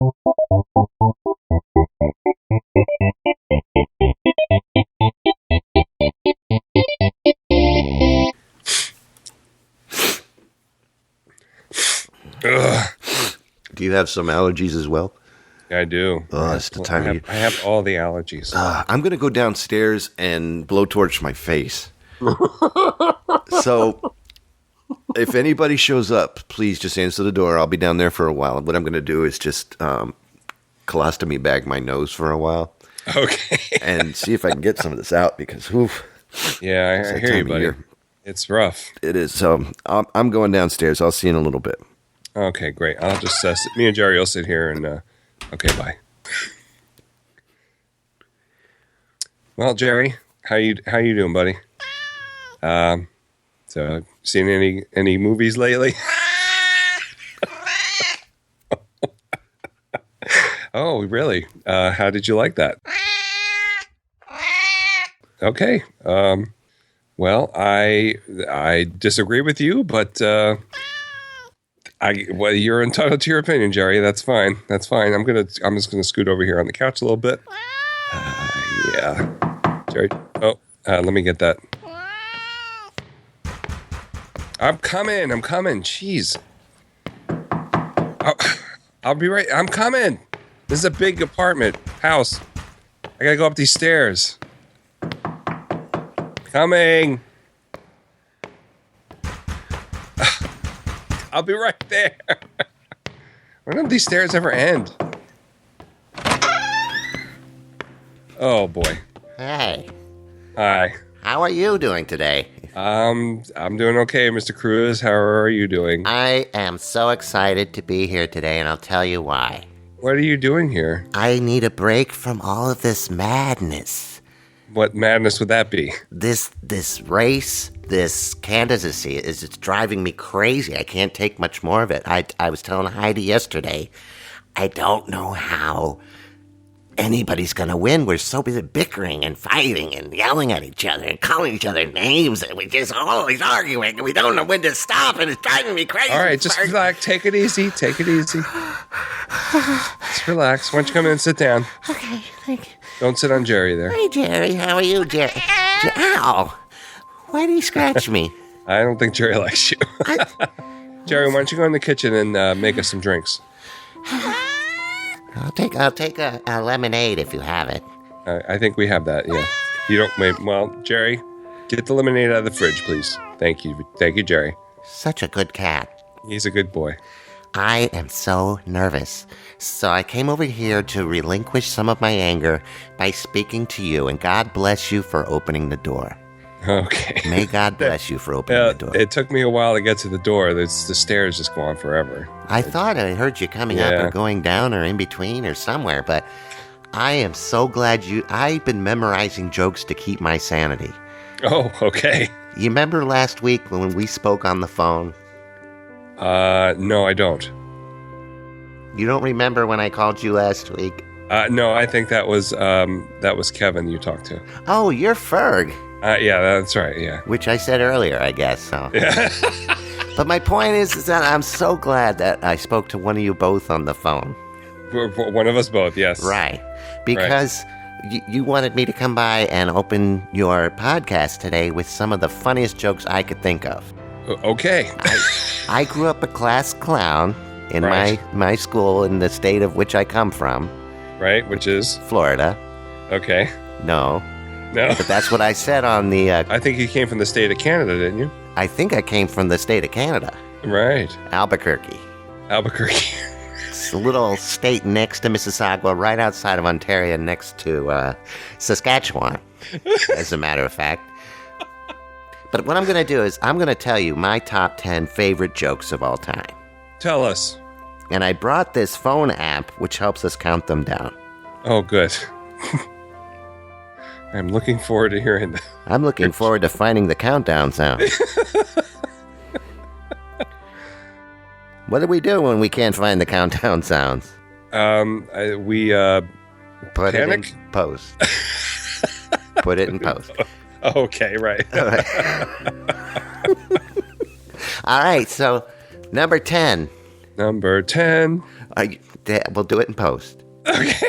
Ugh. Do you have some allergies as well? I do. It's the time I have all the allergies. I'm going to go downstairs and blowtorch my face. So, if anybody shows up, please just answer the door. I'll be down there for a while. What I'm going to do is just colostomy bag my nose for a while. Okay. And see if I can get some of this out because, oof. Yeah, I hear you, buddy. It's rough. It is. So, I'm going downstairs. I'll see you in a little bit. Okay, great. I'll just me and Jerry will sit here and okay, bye. Well, Jerry, how you doing, buddy? So seen any movies lately? Oh, really? How did you like that? Okay. Well, I disagree with you, but well, you're entitled to your opinion, Jerry. That's fine. That's fine. I'm just gonna scoot over here on the couch a little bit. Yeah, Jerry. Oh, let me get that. I'm coming. Jeez. I'll be right. I'm coming. This is a big apartment house. I gotta go up these stairs. Coming. I'll be right there. When do these stairs ever end? Oh, boy. Hey. Hi. How are you doing today? I'm doing okay, Mr. Cruz. How are you doing? I am so excited to be here today, and I'll tell you why. What are you doing here? I need a break from all of this madness. What madness would that be? This race, this candidacy is just driving me crazy. I can't take much more of it. I was telling Heidi yesterday, I don't know how anybody's going to win. We're so busy bickering and fighting and yelling at each other and calling each other names, and we just always arguing, and we don't know when to stop, and it's driving me crazy. All right, just relax. Take it easy. Just relax. Why don't you come in and sit down? Okay, thank you. Don't sit on Jerry there. Hey, Jerry. How are you, Jerry? Ow! Why did he scratch me? I don't think Jerry likes you. Jerry, why don't you go in the kitchen and make us some drinks? I'll take a lemonade if you have it. I think we have that, yeah. You don't wait. Well, Jerry, get the lemonade out of the fridge, please. Thank you, Jerry. Such a good cat. He's a good boy. I am so nervous. So I came over here to relinquish some of my anger by speaking to you, and God bless you for opening the door. Okay. May God bless you for opening the door. It took me a while to get to the door. The stairs just go on forever. I thought I heard you coming up or going down or in between or somewhere, but I am so glad I've been memorizing jokes to keep my sanity. Oh, okay. You remember last week when we spoke on the phone? No, I don't. You don't remember when I called you last week? No, I think that was Kevin you talked to. Oh, you're Ferg. Yeah, that's right, yeah. Which I said earlier, I guess. So. Yeah. But my point is that I'm so glad that I spoke to one of you both on the phone. One of us both, yes. Right. Because you wanted me to come by and open your podcast today with some of the funniest jokes I could think of. Okay. I grew up a class clown in my school in the state of which I come from. Right, which is? Florida. Okay. No. But that's what I said on the... I think you came from the state of Canada, didn't you? I think I came from the state of Canada. Right. Albuquerque. It's a little state next to Mississauga, right outside of Ontario, next to Saskatchewan, as a matter of fact. But what I'm going to do is I'm going to tell you my top 10 favorite jokes of all time. Tell us. And I brought this phone app, which helps us count them down. Oh, good. I'm looking forward to hearing that. I'm looking forward to finding the countdown sound. What do we do when we can't find the countdown sounds? We put panic? it in post. Put it in post. Okay, right. All right, so number 10. Number 10. We'll do it in post. Okay.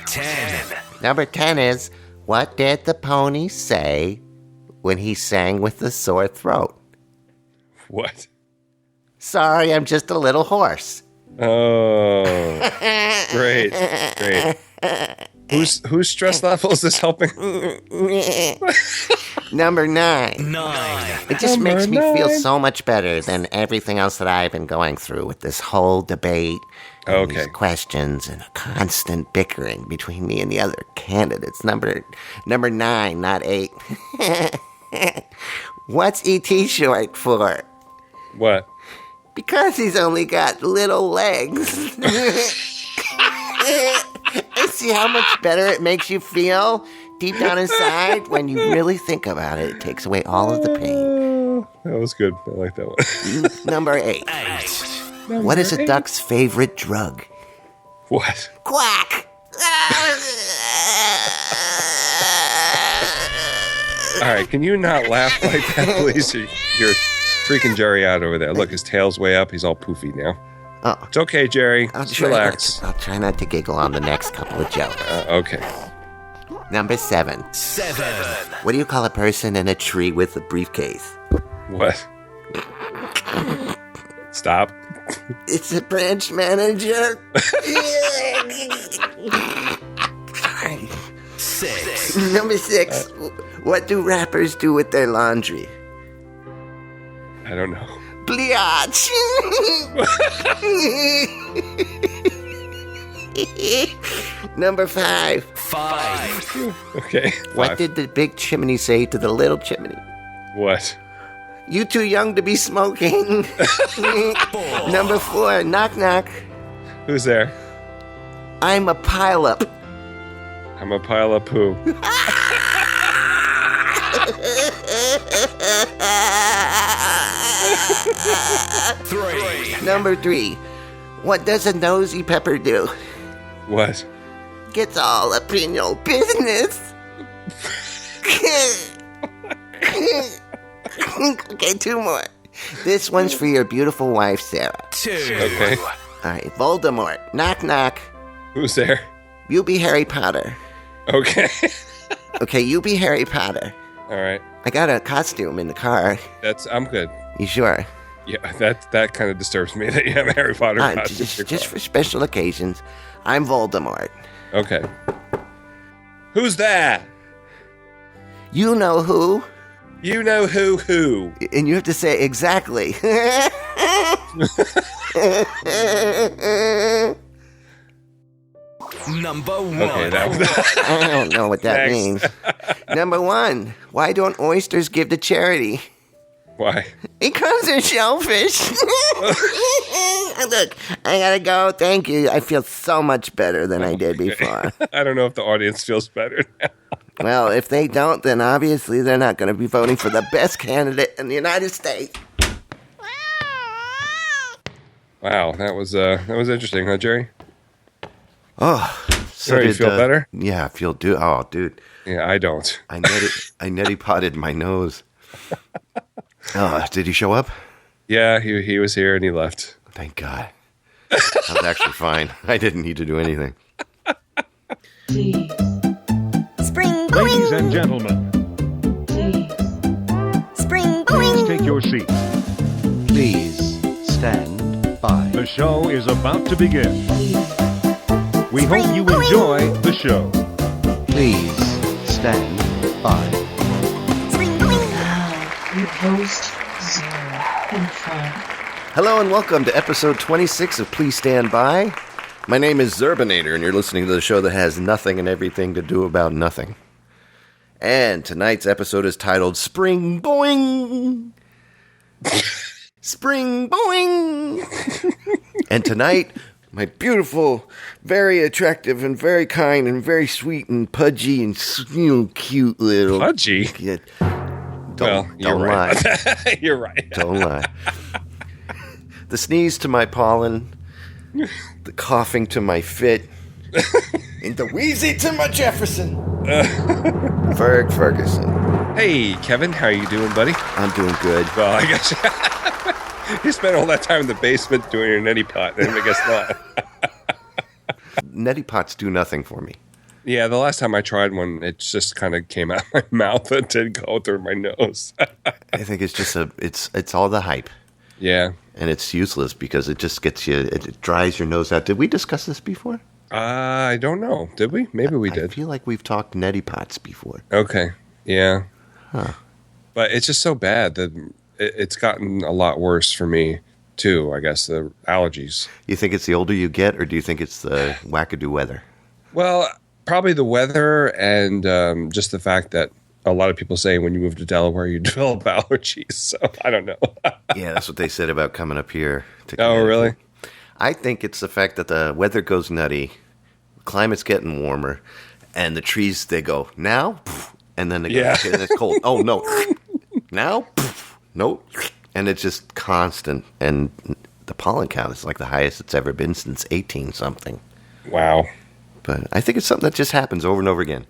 10. Number 10 is, what did the pony say when he sang with the sore throat? What? Sorry, I'm just a little hoarse. Oh, great. Whose stress level is this helping? Number 9. 9. It just Number makes me feel 9. so much better than everything else that I've been going through with this whole debate. And Okay. these questions and a constant bickering between me and the other candidates. Number 9, not 8. What's E.T. short for? What? Because he's only got little legs. See how much better it makes you feel deep down inside? When you really think about it, it takes away all of the pain. That was good. I like that one. Number 8. 8. What is a duck's favorite drug? What? Quack! All right, can you not laugh like that, please? You're freaking Jerry out over there. Look, his tail's way up. He's all poofy now. Oh, It's okay, Jerry. I'll Just try relax. I'll try not to giggle on the next couple of jokes. Okay. Number 7. 7. What do you call a person in a tree with a briefcase? What? Stop. It's a branch manager. Sorry. 6. Number 6. What do rappers do with their laundry? I don't know. Bleach. Number 5. 5. Okay. What Five. did the big chimney say to the little chimney? What? You too young to be smoking. Number 4. Knock knock. Who's there? I'm a pileup. I'm a pile of poo. 3. Number 3. What does a nosy pepper do? What? Gets all up in your business. Okay, 2 more. This one's for your beautiful wife, Sarah. 2. Okay. All right, Voldemort. Knock, knock. Who's there? You be Harry Potter. Okay. Okay, you be Harry Potter. All right. I got a costume in the car. I'm good. You sure? Yeah, that kind of disturbs me that you have a Harry Potter costume. Just for special occasions. I'm Voldemort. Okay. Who's that? You know who? You know who? And you have to say exactly. Number 1. Okay, that was I don't know what that Next. means. Number 1. Why don't oysters give to charity? Why? Because they're shellfish. Look, I gotta go. Thank you. I feel so much better than I did before. I don't know if the audience feels better now. Well, if they don't, then obviously they're not going to be voting for the best candidate in the United States. Wow, that was interesting, huh, Jerry? Oh, So you feel better? Yeah, I feel oh, dude. Yeah, I don't. I neti potted my nose. Oh, did he show up? Yeah, he was here and he left. Thank God. I was actually fine. I didn't need to do anything. Please, Spring Ladies Boing! and gentlemen, please, Spring please Boing! take your seats. Please stand by. The show is about to begin. please, We hope you Spring enjoy the show. Please stand by. Spring Boing! with host Zero and Ferg. Hello and welcome to episode 26 of Please Stand By. My name is Zerbinator, and you're listening to the show that has nothing and everything to do about nothing. And tonight's episode is titled Spring Boing! Spring Boing! And tonight, my beautiful, very attractive, and very kind, and very sweet, and pudgy, and cute little... Pudgy? Yeah. Well, you're don't right. lie. You're right. Don't lie. The sneeze to my pollen, the coughing to my fit, and the wheezy to my Jefferson. Ferguson. Hey, Kevin, how you doing, buddy? I'm doing good. Well, I guess You spent all that time in the basement doing your neti pot, and I guess not. Neti pots do nothing for me. Yeah, the last time I tried one, it just kind of came out of my mouth. It didn't go through my nose. I think it's just it's all the hype. Yeah. And it's useless because it just gets you, it dries your nose out. Did we discuss this before? I don't know. Did we? Maybe we I did. feel like we've talked neti pots before. Okay. Yeah. Huh. But it's just so bad that it's gotten a lot worse for me, too, I guess, the allergies. You think it's the older you get, or do you think it's the wackadoo weather? Well, probably the weather and just the fact that a lot of people say when you move to Delaware, you develop allergies. So I don't know. Yeah, that's what they said about coming up here. To Oh, Connecticut. really? I think it's the fact that the weather goes nutty, climate's getting warmer, and the trees, they go, now, and then they go, Yeah. okay, then it's cold. Oh, no. Now, no. And it's just constant. And the pollen count is like the highest it's ever been since 18-something. Wow. But I think it's something that just happens over and over again.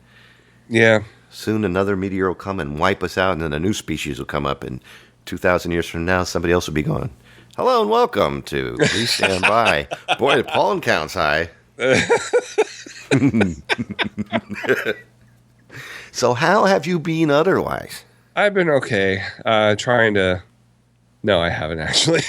Yeah. Soon another meteor will come and wipe us out, and then a new species will come up, and 2,000 years from now, somebody else will be going, hello and welcome to Please Stand By. Boy, the pollen count's high. So how have you been otherwise? I've been okay. Trying to... No, I haven't actually.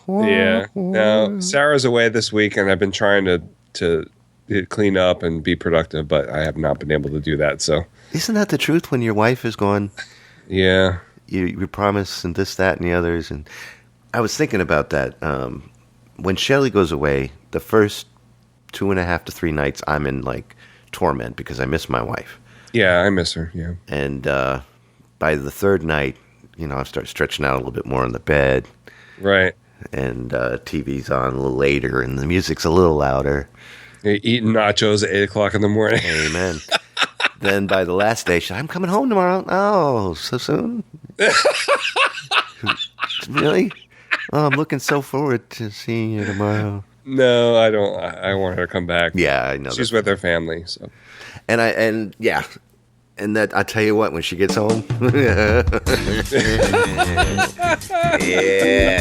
Yeah. No, Sarah's away this week, and I've been trying to clean up and be productive, but I have not been able to do that. So, Isn't that the truth when your wife is gone? yeah. You promise and this, that, and the others. And I was thinking about that. When Shelley goes away, the first 2.5 to 3 nights, I'm in like torment because I miss my wife. Yeah, I miss her. Yeah. And by the third night, I start stretching out a little bit more on the bed, Right. and TV's on a little later, and the music's a little louder. You're eating nachos at 8 o'clock in the morning. Amen. Then by the last day, I'm coming home tomorrow. Oh, so soon? Really? Oh, I'm looking so forward to seeing you tomorrow. No, I don't. I want her to come back. Yeah, I know. She's that. with her family. So, And that I tell you what, when she gets home, yeah,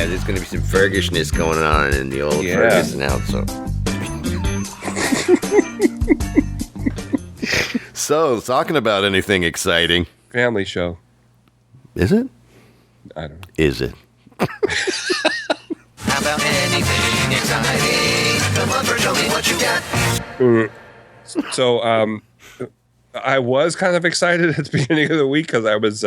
there's gonna be some Fergishness going on in the old Yeah. Ferguson house. So, talking about anything exciting, family show. is it? I don't know. Is it? How about anything exciting? Come on, Ferg, show me what you got. So, I was kind of excited at the beginning of the week because I was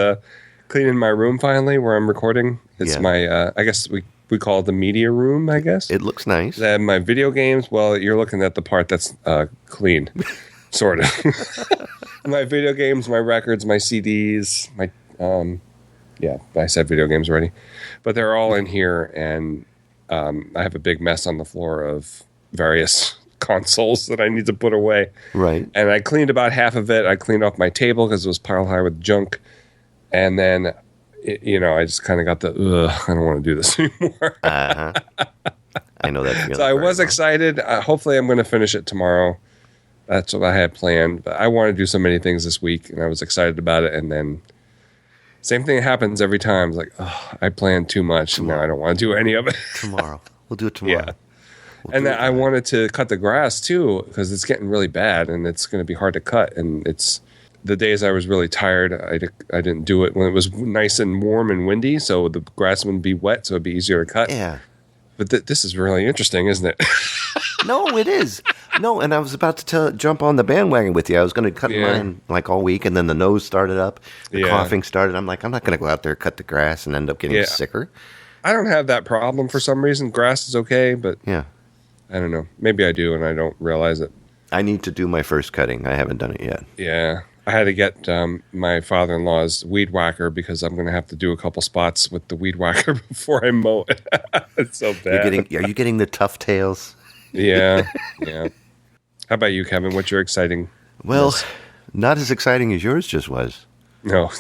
cleaning my room finally where I'm recording. It's Yeah. my, I guess we call it the media room, I guess. It looks nice. I have my video games. Well, you're looking at the part that's clean, sort of. My video games, my records, my CDs, my yeah, I said video games already, but they're all in here, and I have a big mess on the floor of various consoles that I need to put away. Right. And I cleaned about half of it. I cleaned off my table because it was piled high with junk, and then I just kind of got the I don't want to do this anymore. I know that feeling. So I very was well. excited. Hopefully, I'm going to finish it tomorrow. That's what I had planned. But I want to do so many things this week, and I was excited about it. And then, same thing happens every time. It's like, I planned too much, and now I don't want to do any of it. Tomorrow. We'll do it tomorrow. Yeah. We'll And do then it I tomorrow. wanted to cut the grass too because it's getting really bad, and it's going to be hard to cut. And it's the days I was really tired, I didn't do it when it was nice and warm and windy, so the grass wouldn't be wet, so it'd be easier to cut. Yeah. But this is really interesting, isn't it? No, it is. No, and I was about to jump on the bandwagon with you. I was going to cut Yeah. mine like all week, and then the nose started up, the Yeah. coughing started. I'm like, I'm not going to go out there, cut the grass, and end up getting Yeah. sicker. I don't have that problem for some reason. Grass is okay, but Yeah. I don't know. Maybe I do, and I don't realize it. I need to do my first cutting. I haven't done it yet. Yeah. I had to get my father-in-law's weed whacker because I'm going to have to do a couple spots with the weed whacker before I mow it. It's so bad. Are you getting the tough tails? Yeah. Yeah. How about you, Kevin? What's your exciting? Well, Yes. not as exciting as yours just was. No.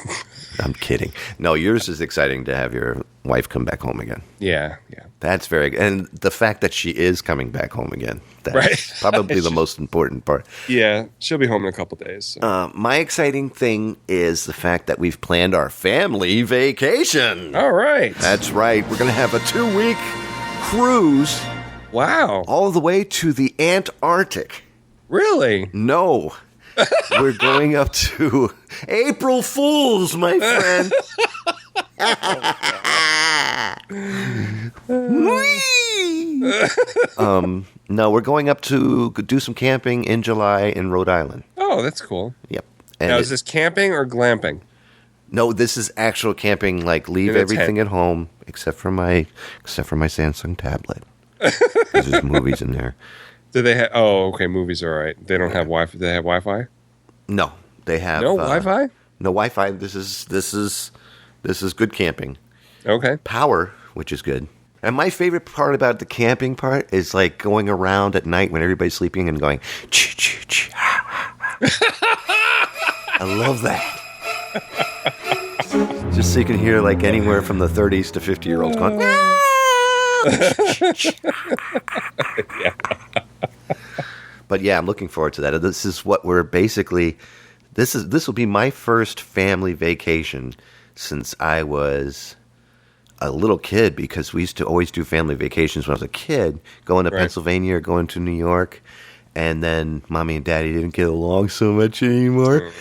I'm kidding. No, yours is exciting to have your wife come back home again. Yeah. That's very good. And the fact that she is coming back home again, that's Right. probably the most important part. Yeah, she'll be home in a couple days. So. My exciting thing is the fact that we've planned our family vacation. All right. That's right. We're going to have a 2-week cruise Wow. all the way to the Antarctic. Really? No. We're going up to April Fools, my friend. No, we're going up to do some camping in July in Rhode Island. Oh, that's cool. Yep. And Now, is this camping or glamping? no, this is actual camping. Like leave In a everything tent. at home except for my Samsung tablet. There's movies in there. Do they have? Oh, okay. Movies are all right. They don't have Wi-Fi. Do they have Wi-Fi? No, they have No Wi-Fi. No Wi-Fi. This is good camping. Okay. Power, which is good. And my favorite part about the camping part is like going around at night when everybody's sleeping and going, choo, choo, choo. I love that. Just so you can hear like anywhere from the 30s to 50-year-olds going, But yeah, I'm looking forward to that. This is what we're basically. This will be my first family vacation since I was a little kid, because we used to always do family vacations when I was a kid, going to Right. Pennsylvania or going to New York, and then mommy and daddy didn't get along so much anymore,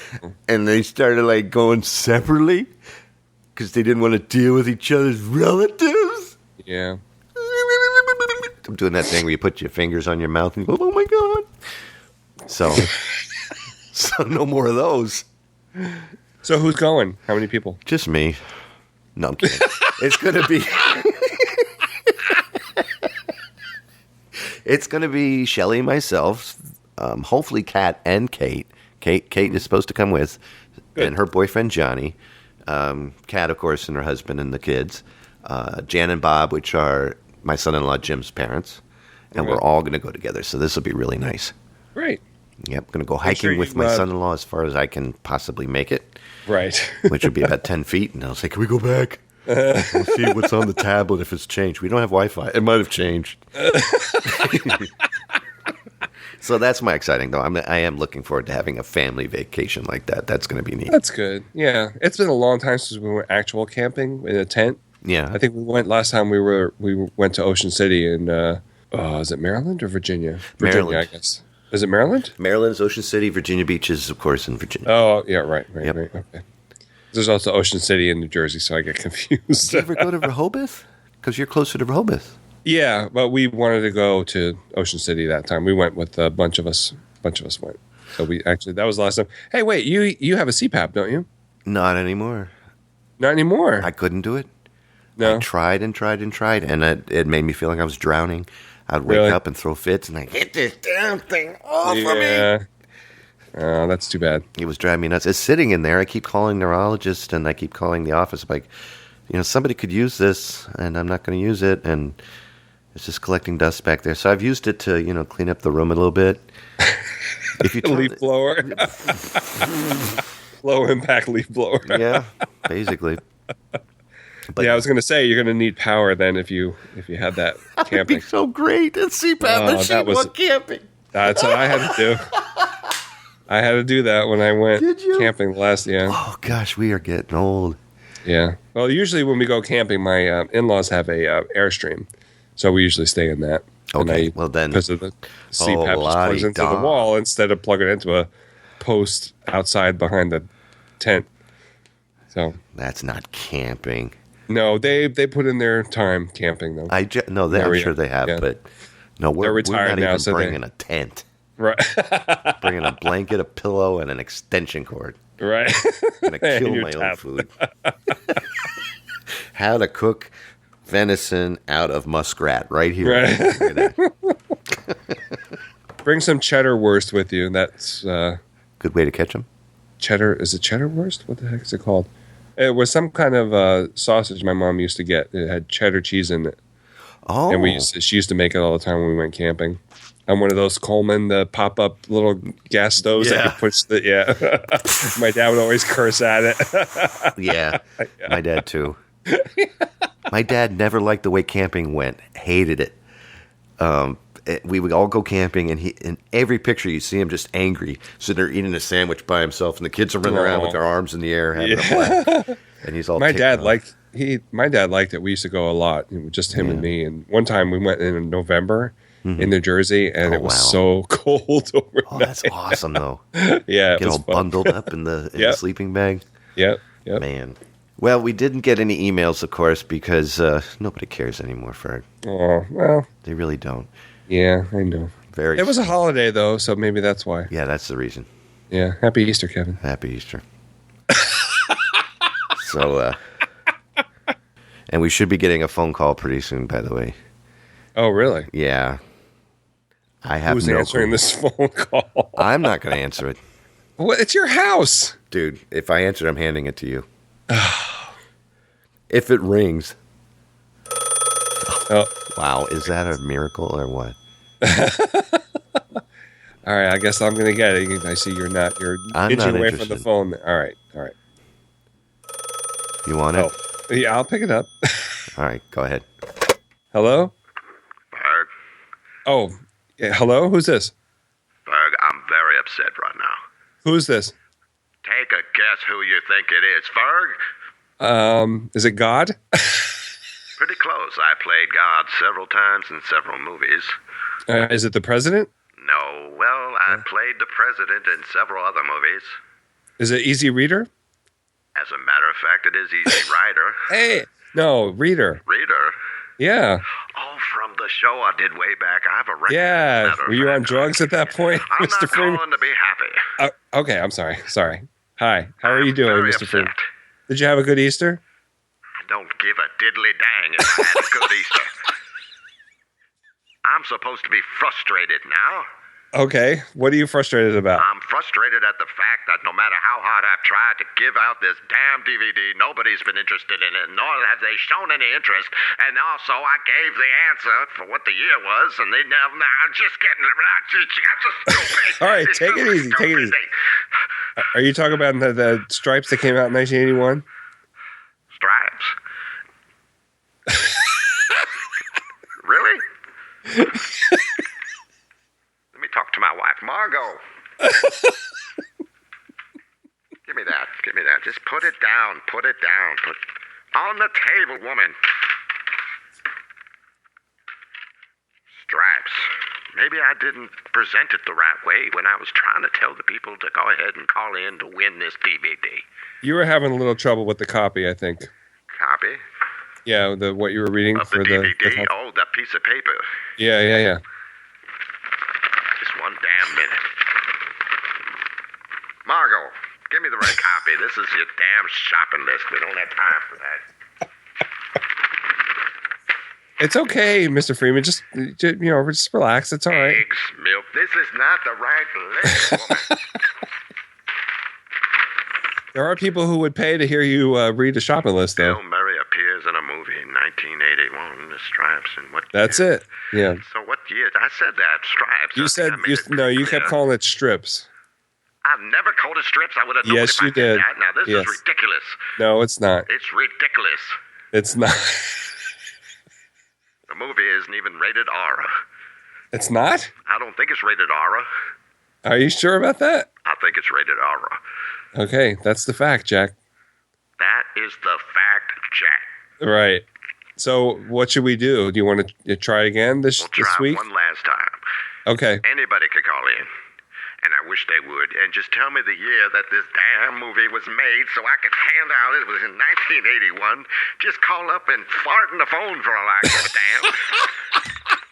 and they started like going separately because they didn't want to deal with each other's relatives. Yeah. I'm doing that thing where you put your fingers on your mouth and you go, oh my God. So no more of those. So who's going? How many people? Just me. No, I'm kidding. It's going to be... It's going to be Shelly, myself, hopefully Kat and Kate. Kate is supposed to come with, and her boyfriend Johnny. Kat, of course, and her husband and the kids. Jan and Bob, which are my son-in-law Jim's parents. And we're all going to go together, so this will be really nice. Great. Yep, going to go Make hiking sure with you, my son-in-law as far as I can possibly make it, Right. which would be about 10 feet. And I'll say, can we go back? We'll see what's on the tablet if it's changed. We don't have Wi-Fi. It might have changed. So that's my exciting, though. I am looking forward to having a family vacation like that. That's going to be neat. That's good. Yeah. It's been a long time since we went actual camping in a tent. Yeah. I think we went last time we went to Ocean City in is it Maryland or Virginia? Virginia, Maryland. I guess. Is it Maryland? Maryland's Ocean City. Virginia Beach is, of course, in Virginia. Oh, yeah, right. Yep. Okay. There's also Ocean City in New Jersey, so I get confused. Did you ever go to Rehoboth? Because you're closer to Rehoboth. Yeah, but we wanted to go to Ocean City that time. We went with a bunch of us. Went. So that was the last time. Hey, wait, you have a CPAP, don't you? Not anymore. Not anymore. I couldn't do it. No. I tried and tried and tried, and it made me feel like I was drowning. I'd wake Really? up and throw fits, and get this damn thing off of me. Yeah. Oh, that's too bad. It was driving me nuts. It's sitting in there. I keep calling neurologist, and I keep calling the office. Like, somebody could use this, and I'm not going to use it, and it's just collecting dust back there. So I've used it to, clean up the room a little bit. If you Leaf blower. Low impact leaf blower. yeah, basically. But yeah, I was going to say you're going to need power then if you had that It'd be camping. so great. It's CPAP Oh, machine that was- while camping. That's what I had to do. I had to do that when I went Did you? camping last year. Oh gosh, we are getting old. Yeah. Well, usually when we go camping, my in-laws have a Airstream, so we usually stay in that. And Okay, well then- because of the CPAP just plugs into the la-di-da. wall instead of plugging it into a post outside behind the tent. So That's not camping. no, they put in their time camping though. I'm sure they have, Yeah. but no, we're retired not now, even so they- bringing a tent. Right. Bringing a blanket, a pillow, and an extension cord. Right. I'm gonna And kill your my own tap. food. How to cook venison out of muskrat right here. Right. Look at that. Bring some cheddar wurst with you. That's Good way to catch them. cheddar. Is it cheddar wurst? What the heck is it called? It was some kind of sausage my mom used to get. It had cheddar cheese in it. Oh, And she used to make it all the time when we went camping. on one of those Coleman, the pop-up little gas stoves that you push the, My dad would always curse at it. Yeah, my dad too. My dad never liked the way camping went. Hated it. We would all go camping, and in every picture you see him just angry, sitting there eating a sandwich by himself, and the kids are running around with their arms in the air having a blast. And he's all my dad off. My dad liked it. We used to go a lot, just him and me. And one time we went in November in New Jersey, and it was so cold overnight. Oh, that's awesome though. Yeah, get all bundled up in the sleeping bag. Yep. Man. Well, we didn't get any emails, of course, because nobody cares anymore, Ferg. Oh, well. They really don't. Yeah, I know. It was a holiday, though, so maybe that's why. Yeah, that's the reason. Yeah. Happy Easter, Kevin. Happy Easter. So, and we should be getting a phone call pretty soon, by the way. Oh, really? Yeah. I have Who's answering this phone call? I'm not going to answer it. Well, it's your house. Dude, if I answer it, I'm handing it to you. If it rings. Oh. Wow, is that a miracle or what? All right, I guess I'm going to get it. I see you're inching away from the phone. All right. You want it? Oh, yeah, I'll pick it up. All right, go ahead. Hello? Ferg. Oh, yeah, hello? Who's this? Ferg, I'm very upset right now. Who's this? Take a guess who you think it is, Ferg. Is it God? Pretty close. I played God several times in several movies. Is it the president? No, well, I played the president in several other movies. Is it Easy Reader? As a matter of fact, it is Easy Rider. Hey, no, Reader. Reader? Yeah. Oh, from the show I did way back. I have a record. Yeah. Were you on drugs at that point, I'm Mr. not Freeman? calling to be happy. Okay, I'm sorry. Hi. How are you doing, very Mr. upset. Freeman? Did you have a good Easter? I don't give a diddly dang if I had a good Easter. I'm supposed to be frustrated now. Okay. What are you frustrated about? I'm frustrated at the fact that no matter how hard I've tried to give out this damn DVD, nobody's been interested in it, nor have they shown any interest. And also, I gave the answer for what the year was, and they never. I'm just getting. I'm just stupid. All right, take it easy. Take it easy. Are you talking about the Stripes that came out in 1981? Stripes? Really? Let me talk to my wife, Margot. Give me that. Just put it down. Put on the table, woman. Stripes. Maybe I didn't present it the right way when I was trying to tell the people to go ahead and call in to win this DVD. You were having a little trouble with the copy, I think. Copy? Yeah, what you were reading Of for the DVD? Oh, that piece of paper. Yeah. Just one damn minute. Margot, give me the right copy. This is your damn shopping list. We don't have time for that. It's okay, Mr. Freeman. Just relax. It's all right. Eggs, milk. This is not the right list, woman. There are people who would pay to hear you read a shopping list, though. Bill Murray appears in a movie in 1981, The Stripes, and what? That's it. Yeah. So what year? I said that Stripes. You said you kept calling it Strips. I've never called it Strips. I would have known Yes, if I you did. That. Now this is ridiculous. No, it's not. It's ridiculous. It's not. The movie isn't even rated R. It's not? I don't think it's rated R. Are you sure about that? I think it's rated R. Okay, that's the fact, Jack. That is the fact, Jack. Right. So what should we do? Do you want to try again this week? One last time. Okay. Anybody could call in. And I wish they would. And just tell me the year that this damn movie was made so I could hand out it was in 1981. Just call up and fart in the phone for all I give a damn.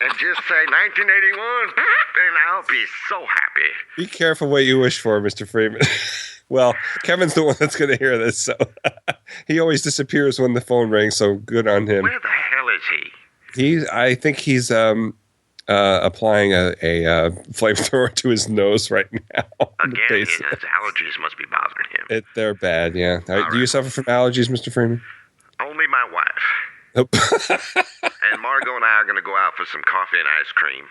And just say 1981. And I'll be so happy. Be careful what you wish for, Mr. Freeman. Well, Kevin's the one that's going to hear this, so he always disappears when the phone rings, so good on him. Where the hell is he? I think he's applying a flamethrower to his nose right now. Again, his allergies must be bothering him. They're bad, yeah. Do you suffer from allergies, Mr. Freeman? Only my wife. Nope. And Margot and I are going to go out for some coffee and ice cream.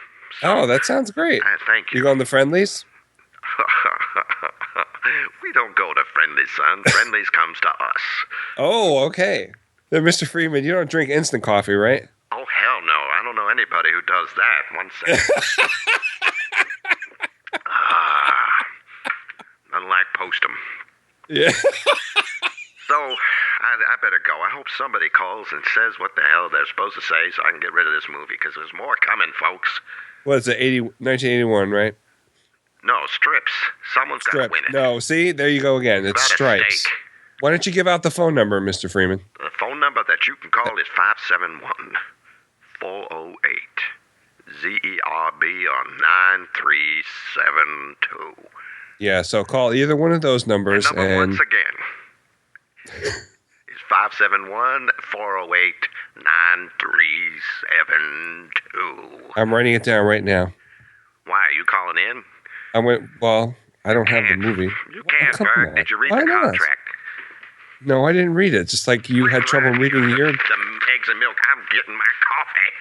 Oh, that sounds great. Thank you. You going to Friendlies? We don't go to Friendlies, son. Friendlies comes to us. Oh, okay. Then, Mr. Freeman, you don't drink instant coffee, right? Oh, hell no. I don't know anybody who does that. One second. Unlike Postum. Yeah. So, I better go. I hope somebody calls and says what the hell they're supposed to say so I can get rid of this movie, because there's more coming, folks. What is it, 1981, right? No, strips. Someone's got to Stripes. win it. No, see? There you go again. It's About a Stripes. steak. Why don't you give out the phone number, Mr. Freeman? The phone number that you can call is 571-408-ZERB on 9372. Yeah, so call either one of those numbers. The number once again is 571-408-9372. I'm writing it down right now. Why, are you calling in? I don't have the movie. You can't, come Ferg. on. Did you read Why the not? contract? No, I didn't read it. Just like you had trouble reading your... Some eggs and milk. I'm getting my coffee.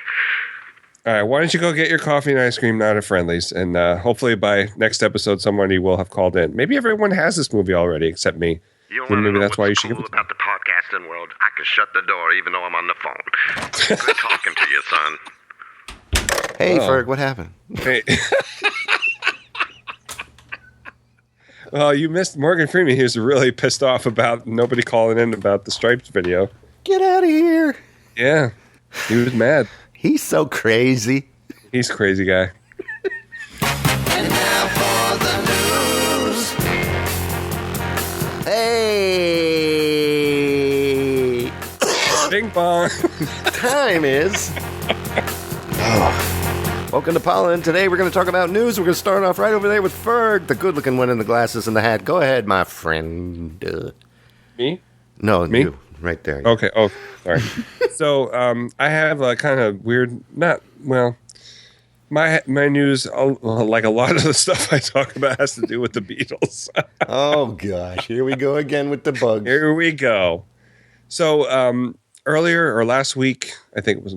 All right, why don't you go get your coffee and ice cream now at Friendlies, and hopefully by next episode somebody will have called in. Maybe everyone has this movie already except me. You Then want to maybe know that's why you what's should give cool it to about the podcasting world? I can shut the door even though I'm on the phone. Good talking to you, son. Hey, Oh. Ferg, what happened? Hey. Well, you missed Morgan Freeman. He was really pissed off about nobody calling in about the Stripes video. Get out of here. Yeah, he was mad. He's so crazy. He's a crazy guy. And now for the news. Hey. Bing bong. Time is. Welcome to Pollen. Today we're going to talk about news. We're going to start off right over there with Ferg, the good-looking one in the glasses and the hat. Go ahead, my friend. Me? No, Me? you. Right there. Okay. Oh, sorry. So I have a kind of weird, my news, like a lot of the stuff I talk about has to do with the Beatles. Oh, gosh. Here we go again with the bugs. Here we go. So earlier or last week, I think it was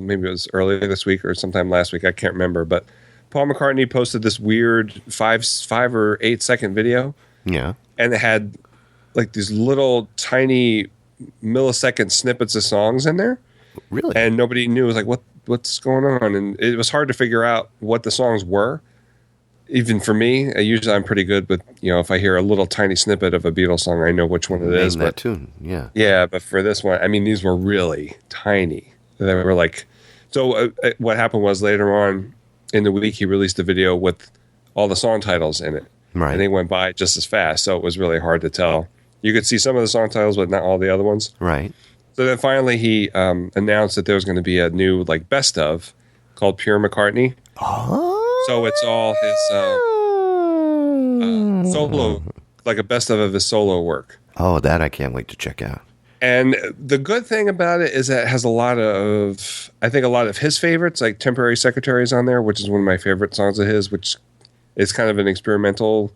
earlier this week or sometime last week, I can't remember, but Paul McCartney posted this weird 5 or 8 second video. Yeah. And it had like these little tiny millisecond snippets of songs in there. Really? And nobody knew. It was like, what's going on? And it was hard to figure out what the songs were. Even for me, usually I'm pretty good with, if I hear a little tiny snippet of a Beatles song, I know which one it is. Name that tune, yeah. Yeah, but for this one, I mean, these were really tiny. They were like, so what happened was later on in the week, he released a video with all the song titles in it. Right. And they went by just as fast, so it was really hard to tell. You could see some of the song titles, but not all the other ones. Right. So then finally he announced that there was going to be a new like best of called Pure McCartney. Oh. So it's all his solo, like a best of his solo work. Oh, that I can't wait to check out. And the good thing about it is that it has a lot of his favorites, like Temporary Secretaries on there, which is one of my favorite songs of his, which is kind of an experimental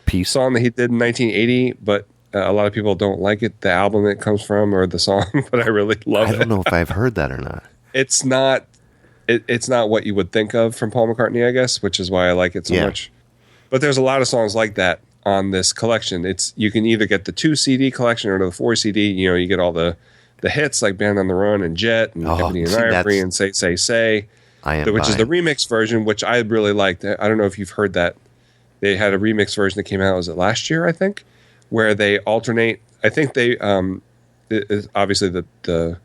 Piece. song that he did in 1980, but a lot of people don't like it, the album it comes from or the song, but I really love it. I don't know if I've heard that or not. It's not what you would think of from Paul McCartney, I guess, which is why I like it so much. But there's a lot of songs like that on this collection. You can either get the 2 CD collection or the 4 CD. You get all the hits like Band on the Run and Jet and Ebony and Ivory and Say, Say, Say, which is the remix version, which I really liked. I don't know if you've heard that. They had a remix version that came out, was it last year, I think, where they alternate. I think they, obviously the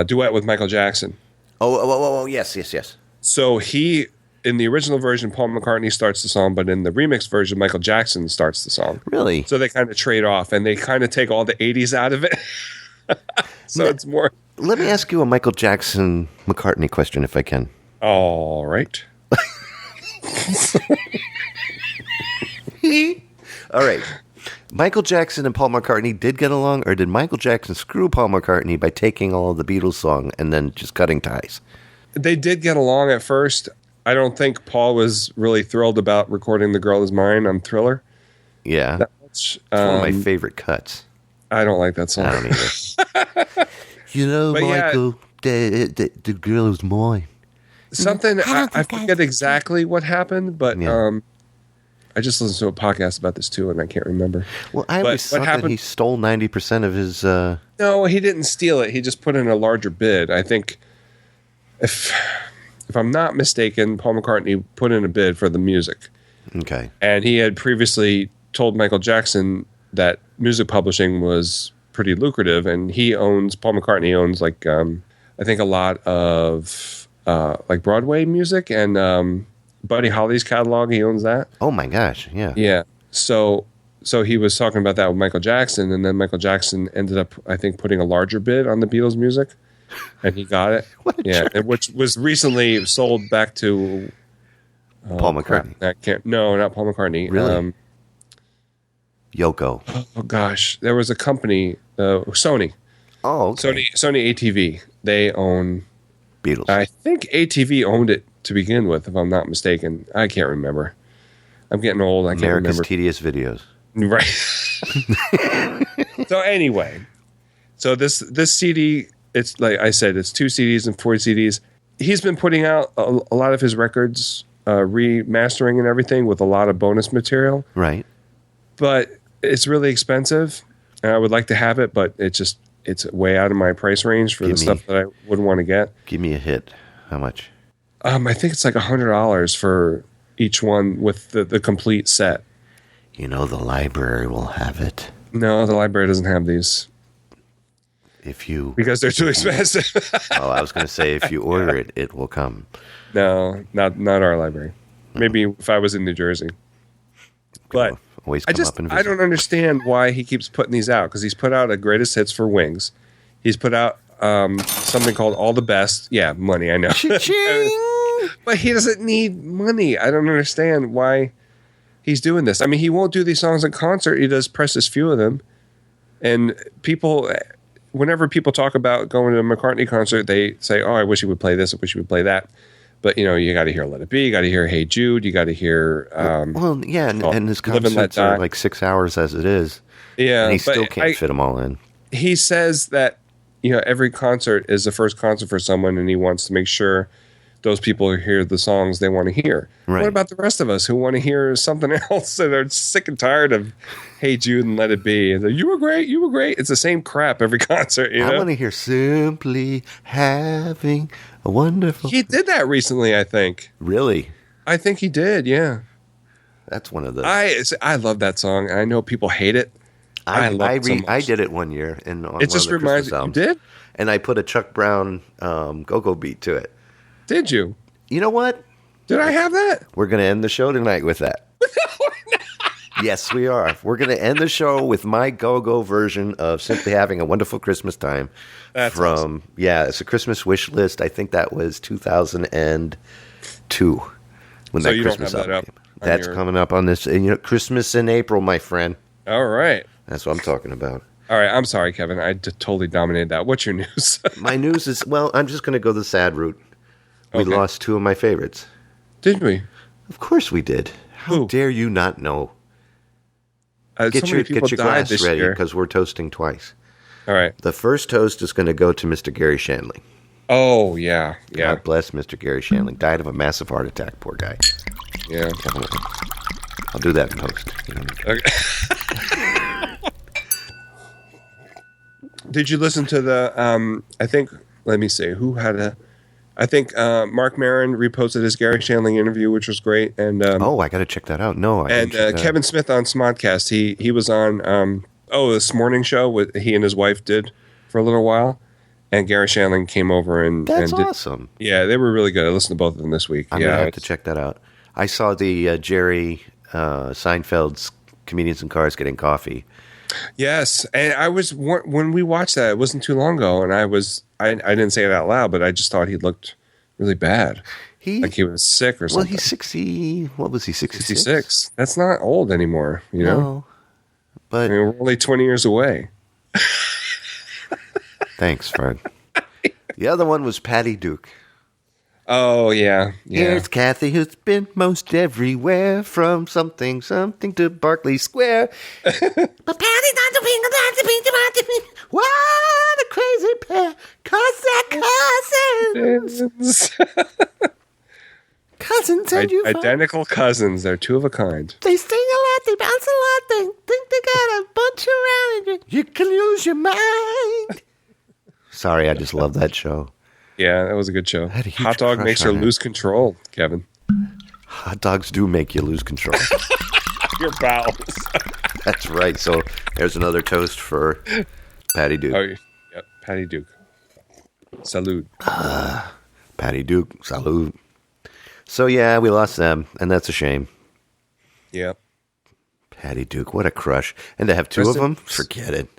duet with Michael Jackson. Oh, yes. So in the original version, Paul McCartney starts the song, but in the remix version, Michael Jackson starts the song. Really? So they kind of trade off, and they kind of take all the 80s out of it. So it's more... Let me ask you a Michael Jackson McCartney question, if I can. All right. All right. Michael Jackson and Paul McCartney did get along, or did Michael Jackson screw Paul McCartney by taking all of the Beatles song and then just cutting ties? They did get along at first. I don't think Paul was really thrilled about recording The Girl Is Mine on Thriller. Yeah. That's one of my favorite cuts. I don't like that song. I don't either. Michael, the girl is mine. something I think forget exactly what happened, but Yeah. I just listened to a podcast about this too, and I can't remember. Well, I But always what thought that happened- he stole 90% of his. No, he didn't steal it. He just put in a larger bid. I think, if I'm not mistaken, Paul McCartney put in a bid for the music, Okay. and he had previously told Michael Jackson that music publishing was pretty lucrative, and Paul McCartney owns like I think a lot of like Broadway music and Buddy Holly's catalog. He owns that. Oh my gosh! Yeah. Yeah. So he was talking about that with Michael Jackson, and then Michael Jackson ended up, I think, putting a larger bid on the Beatles' music, and he got it. Which was recently sold back to Paul McCartney. No, not Paul McCartney. Really? Yoko. Oh gosh, there was a company, Sony. Oh, okay. Sony ATV. They own Beatles. I think ATV owned it to begin with, if I'm not mistaken. I can't remember. I'm getting old. I can't America's remember. Tedious Videos. Right. So anyway, this CD, it's like I said, it's 2 CDs and 4 CDs. He's been putting out a lot of his records, remastering and everything with a lot of bonus material. Right. But it's really expensive, and I would like to have it, but it's way out of my price range for stuff that I wouldn't want to get. Give me a hit. How much? I think it's like $100 for each one with the complete set. You know, the library will have it. No, the library doesn't have these because they're too expensive. Oh, I was going to say, if you order it, it will come. No, not our library. Maybe if I was in New Jersey. But Always come up and visit. I don't understand why he keeps putting these out, because he's put out a greatest hits for Wings. He's put out something called All the Best. Yeah, money, I know. But he doesn't need money. I don't understand why he's doing this. I mean, he won't do these songs in concert. He does precious few of them. And whenever people talk about going to a McCartney concert, they say, oh, I wish he would play this. I wish he would play that. But, you got to hear Let It Be. You got to hear Hey Jude. You got to hear... and his concerts are like 6 hours as it is. Yeah. And he still can't fit them all in. He says that, every concert is the first concert for someone, and he wants to make sure those people hear the songs they want to hear. Right. What about the rest of us who want to hear something else and are sick and tired of Hey Jude and Let It Be? And you were great. You were great. It's the same crap every concert. I want to hear Simply Having a Wonderful... He did that recently, I think. Really? I think he did, yeah. That's one of the... I love that song. I know people hate it. I love it so much. I did it one year. On it just reminds me. You did? And I put a Chuck Brown go-go beat to it. Did you? You know what? Did I have that? We're going to end the show tonight with that. Yes, we are. We're going to end the show with my go-go version of Simply Having a Wonderful Christmas Time. That's awesome. Yeah, it's a Christmas wish list. I think that was 2002 when that Christmas album came. That's coming up on this. And, Christmas in April, my friend. All right. That's what I'm talking about. All right. I'm sorry, Kevin. I totally dominated that. What's your news? My news is, I'm just going to go the sad route. We lost 2 of my favorites. Did we? Of course we did. How dare you not know? Get your glass ready because we're toasting twice. All right. The first toast is going to go to Mr. Gary Shandling. Oh, yeah. Yeah. God bless Mr. Gary Shandling. Died of a massive heart attack, poor guy. Yeah. I'll do that in post. Okay. Did you listen to the, I think, let me see, I think Mark Maron reposted his Gary Shandling interview, which was great. And I got to check that out. No, I and Kevin Smith on Smodcast, he was on, this morning show he and his wife did for a little while. And Gary Shandling came over and That's did, awesome. Yeah, they were really good. I listened to both of them this week. I'm going to have to check that out. I saw the Jerry Seinfeld's Comedians in Cars Getting Coffee. Yes, and I was when we watched that. It wasn't too long ago, and I didn't say it out loud, but I just thought he looked really bad, like he was sick or something. Well, he's 60. What was he? 66. That's not old anymore, you know. No, but we're only 20 years away. Thanks, Ferg. The other one was Patty Duke. Oh, yeah. Here's Kathy, who's been most everywhere, from something to Berkeley Square. But Patty's not the finger, what a crazy pair, 'cause they're cousins. cousins, and you Identical cousins. They're two of a kind. They sing a lot, they bounce a lot, they think they got a bunch around you. You can lose your mind. Sorry, I just love that show. Yeah, that was a good show. had a huge Hot dog crush makes you on it. lose control, Kevin. Hot dogs do make you lose control. Your bowels. That's right. So there's another toast for Patty Duke. Oh, yep. Patty Duke. Salute. Patty Duke, salute. So yeah, we lost them, and that's a shame. Yep. Patty Duke, what a crush. And to have two Rest of in them? Forget it.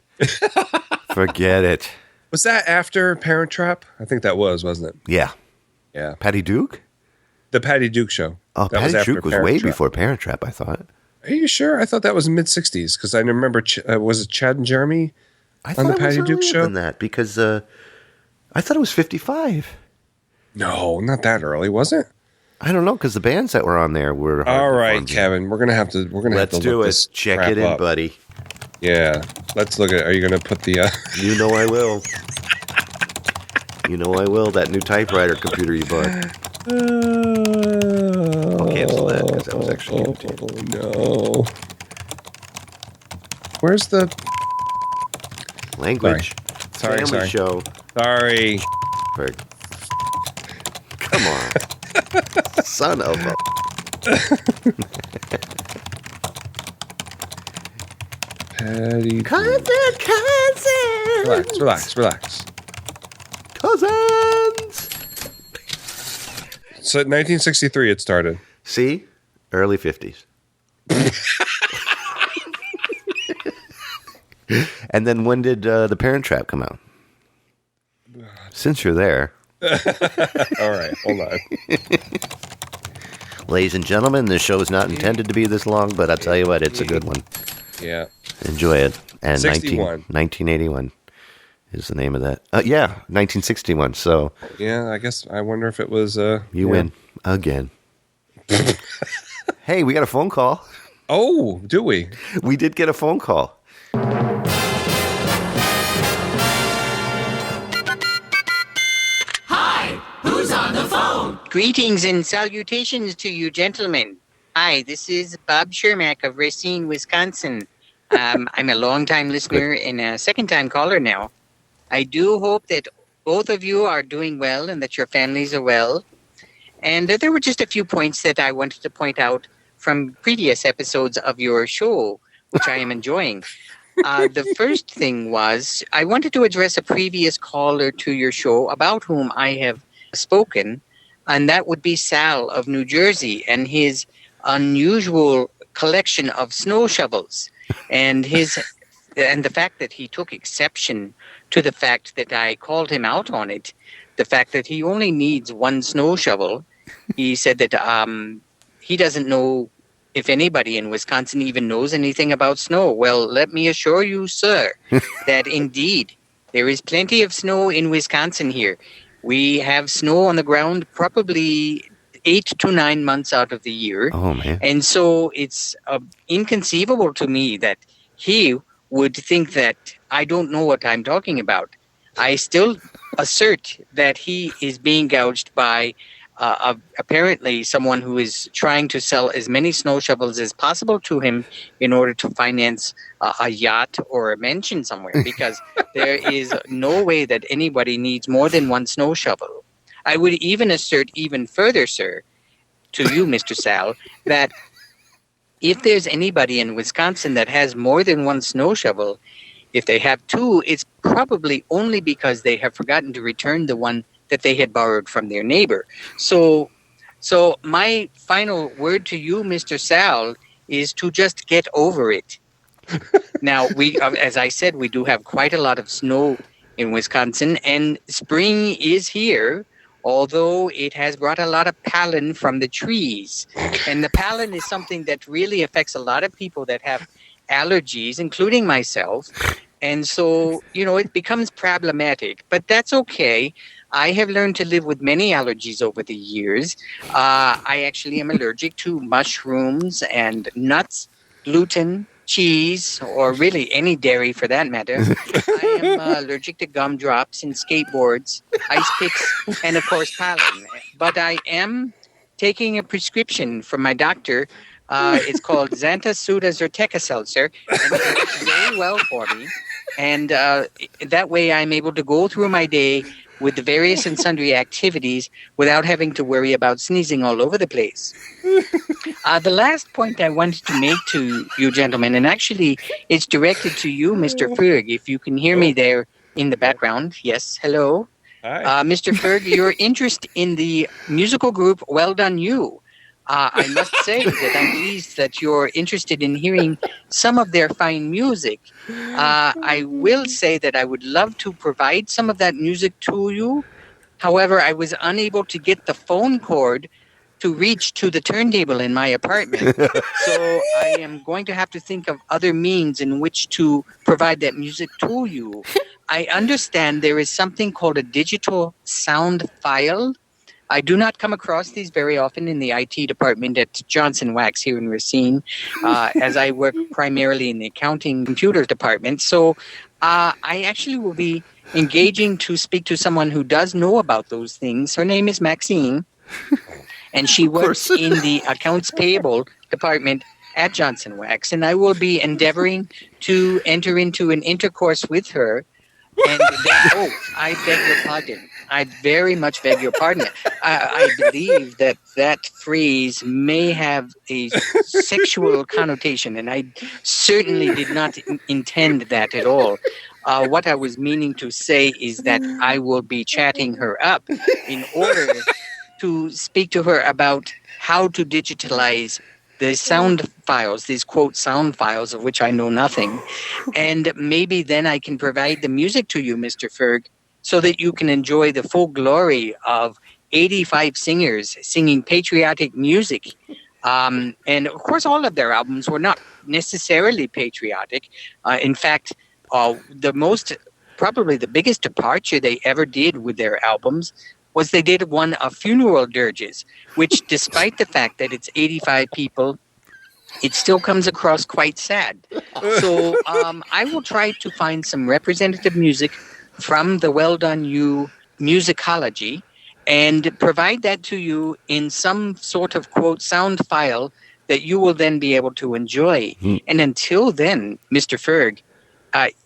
Forget it. Was that after Parent Trap? I think that was, wasn't it? Yeah. Yeah. Patty Duke? The Patty Duke show. Oh, That was Patty after Duke was Parent way Trap. before Parent Trap, I thought. Are you sure? I thought that was mid-'60s because I remember, was it Chad and Jeremy I on the thought it was Patty Duke earlier show? than that because I thought it was 55. No, not that early, was it? I don't know because the bands that were on there were. All right, hard to Kevin, we're gonna have to. Let's do look it. this Check crap it in, up. buddy. Yeah, let's look at. Are you gonna put the? You know I will. You know I will. That new typewriter computer you bought. I'll cancel that because that was actually given to you. Oh no! Where's the Language. Sorry, Family sorry. show. Sorry. Ferg. Come on. Son of a... Patty. Cousin. Relax. Cousins. So 1963 it started. See? Early 50s. And then when did The Parent Trap come out? Since you're there. All right, hold on. Ladies and gentlemen, this show is not intended to be this long, but I'll tell you what, it's a good one. Yeah. Enjoy it. And 1961 is the name of that. Yeah, 1961. So Yeah, I guess I wonder if it was. you win again. Hey, we got a phone call. Oh, do we? We did get a phone call. Greetings and salutations to you, gentlemen. Hi, this is Bob Shurmack of Racine, Wisconsin. I'm a long-time listener and a second-time caller now. I do hope that both of you are doing well and that your families are well. And there were just a few points that I wanted to point out from previous episodes of your show, which I am enjoying. The first thing was I wanted to address a previous caller to your show about whom I have spoken, and that would be Sal of New Jersey and his unusual collection of snow shovels and the fact that he took exception to the fact that I called him out on it, the fact that he only needs one snow shovel. He said that he doesn't know if anybody in Wisconsin even knows anything about snow. Well, let me assure you, sir, that indeed there is plenty of snow in Wisconsin here. We have snow on the ground probably 8 to 9 months out of the year. Oh, man. And so it's inconceivable to me that he would think that I don't know what I'm talking about. I still assert that he is being gouged by apparently someone who is trying to sell as many snow shovels as possible to him in order to finance a yacht or a mansion somewhere, because there is no way that anybody needs more than one snow shovel. I would even assert even further, sir, to you, Mr. Sal, that if there's anybody in Wisconsin that has more than one snow shovel, if they have two, it's probably only because they have forgotten to return the one that they had borrowed from their neighbor. So my final word to you, Mr. Sal, is to just get over it. Now, we, as I said, we do have quite a lot of snow in Wisconsin, and spring is here, although it has brought a lot of pollen from the trees. And the pollen is something that really affects a lot of people that have allergies, including myself. And so, it becomes problematic, but that's okay. I have learned to live with many allergies over the years. I actually am allergic to mushrooms and nuts, gluten, cheese, or really any dairy for that matter. I am allergic to gumdrops and skateboards, ice picks, and of course pollen. But I am taking a prescription from my doctor. It's called Xantha-Sudha-Zyrteca Seltzer, and it works very well for me. And that way I'm able to go through my day with the various and sundry activities without having to worry about sneezing all over the place. The last point I wanted to make to you gentlemen, and actually it's directed to you, Mr. Ferg, if you can hear me there in the background. Yes, hello. Hi. Mr. Ferg, your interest in the musical group Well Done You. I must say that I'm pleased that you're interested in hearing some of their fine music. I will say that I would love to provide some of that music to you. However, I was unable to get the phone cord to reach to the turntable in my apartment. So I am going to have to think of other means in which to provide that music to you. I understand there is something called a digital sound file. I do not come across these very often in the IT department at Johnson Wax here in Racine, as I work primarily in the accounting computers department. So I actually will be engaging to speak to someone who does know about those things. Her name is Maxine, and she works in the accounts payable department at Johnson Wax. And I will be endeavoring to enter into an intercourse with her. And I beg your pardon. I very much beg your pardon. I believe that phrase may have a sexual connotation, and I certainly did not intend that at all. What I was meaning to say is that I will be chatting her up in order to speak to her about how to digitalize the sound files, these quote sound files of which I know nothing. And maybe then I can provide the music to you, Mr. Ferg, so that you can enjoy the full glory of 85 singers singing patriotic music. And of course, all of their albums were not necessarily patriotic. In fact, probably the biggest departure they ever did with their albums was they did one of funeral dirges, which despite the fact that it's 85 people, it still comes across quite sad. So I will try to find some representative music from the Well Done You musicology and provide that to you in some sort of, quote, sound file that you will then be able to enjoy. And until then, Mr. Ferg,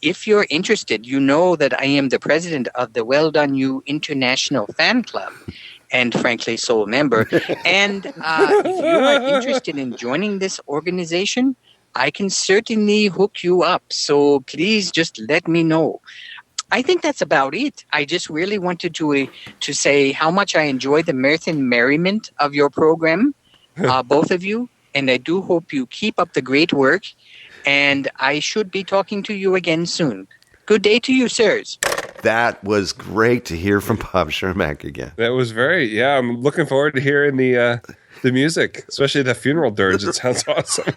if you're interested, you know that I am the president of the Well Done You International Fan Club and, frankly, sole member. And if you are interested in joining this organization, I can certainly hook you up. So please just let me know. I think that's about it. I just really wanted to say how much I enjoy the mirth and merriment of your program, both of you. And I do hope you keep up the great work. And I should be talking to you again soon. Good day to you, sirs. That was great to hear from Bob Shurmack again. That was I'm looking forward to hearing the music, especially the funeral dirge. It sounds awesome.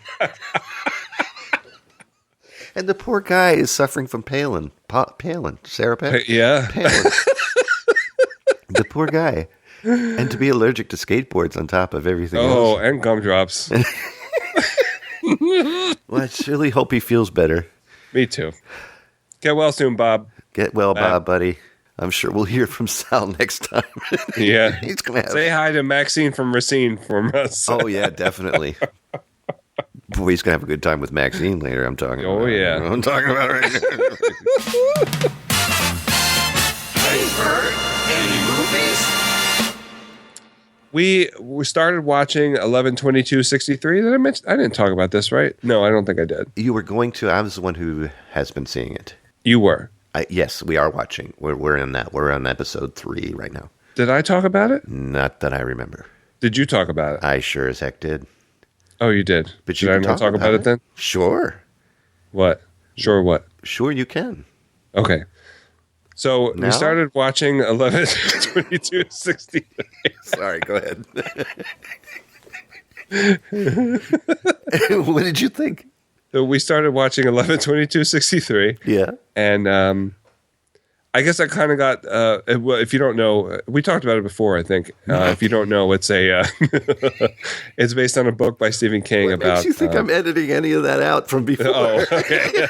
And the poor guy is suffering from Palin. Sarah Palin? Yeah. Palin. The poor guy. And to be allergic to skateboards on top of everything else. Oh, and gumdrops. Well, I really hope he feels better. Me too. Get well soon, Bob. Get well, Bob, buddy. I'm sure we'll hear from Sal next time. Yeah. He's gonna have... Say hi to Maxine from Racine from us. Oh, yeah, definitely. Boy, he's going to have a good time with Maxine later, I'm talking about. Oh, yeah. I'm talking about right now. Hey, Ferg, any movies? We started watching 11/22/63. I didn't talk about this, right? No, I don't think I did. You were going to. I was the one who has been seeing it. You were? Yes, we are watching. We're in that. We're on episode 3 right now. Did I talk about it? Not that I remember. Did you talk about it? I sure as heck did. Oh, you did? But did I not talk about it then? Sure. What? Sure what? Sure you can. Okay. So Now? we started watching 11/22/63. Sorry, go ahead. What did you think? So we started watching 11/22/63. Yeah. And I guess I kind of got, if you don't know, we talked about it before, I think. If you don't know, it's it's based on a book by Stephen King What about. makes you think I'm editing any of that out from before? Oh, okay.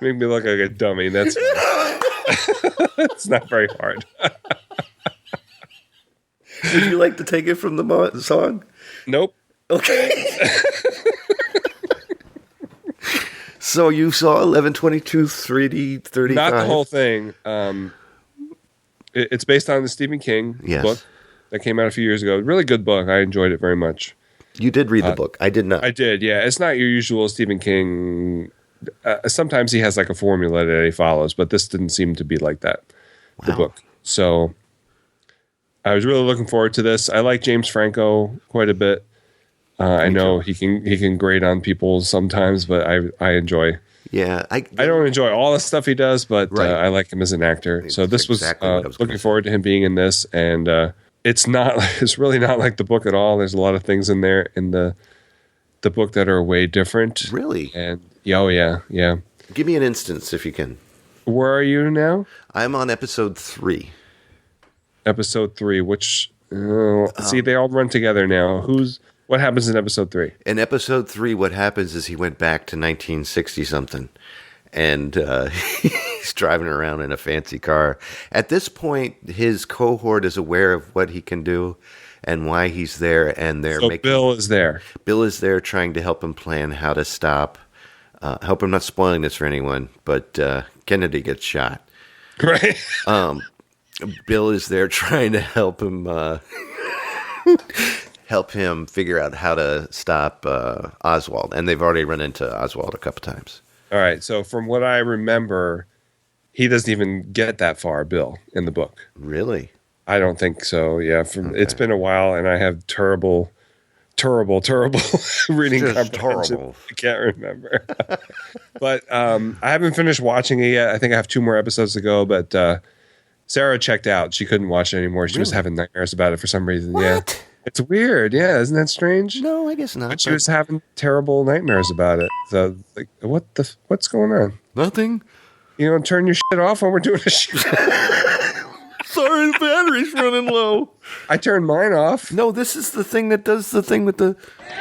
Make me look like a dummy. That's it's not very hard. Would you like to take it from the song? Nope. Okay. So you saw 11/22 3D 35? Not the whole thing. It's based on the Stephen King book that came out a few years ago. Really good book. I enjoyed it very much. You did read the book. I did not. I did, yeah. It's not your usual Stephen King. Sometimes he has like a formula that he follows, but this didn't seem to be like that, the book. So I was really looking forward to this. I like James Franco quite a bit. I know he can grate on people sometimes, but I enjoy. Yeah, I don't enjoy all the stuff he does, but I like him as an actor. So this was looking forward to him being in this, and it's really not like the book at all. There's a lot of things in there in the book that are way different. Really? And yeah. Give me an instance if you can. Where are you now? I'm on episode 3. Episode 3, which see, they all run together now. What happens in episode 3? In episode 3, what happens is he went back to 1960 something, and he's driving around in a fancy car. At this point, his cohort is aware of what he can do and why he's there, and Bill is there. Bill is there trying to help him plan how to stop. Hope I'm not spoiling this for anyone, but Kennedy gets shot. Right. Bill is there trying to help him. Help him figure out how to stop Oswald. And they've already run into Oswald a couple times. All right. So from what I remember, he doesn't even get that far, Bill, in the book. Really? I don't think so. Yeah. It's been a while, and I have terrible reading comprehension. Terrible. I can't remember. But I haven't finished watching it yet. I think I have 2 more episodes to go, but Sarah checked out. She couldn't watch it anymore. She was having nightmares about it for some reason. What? Yeah. It's weird, yeah. Isn't that strange? No, I guess not. But she was having terrible nightmares about it. So, like, what's going on? Nothing. You don't turn your shit off when we're doing a show. Sorry, the battery's running low. I turned mine off. No, this is the thing that does the thing with the.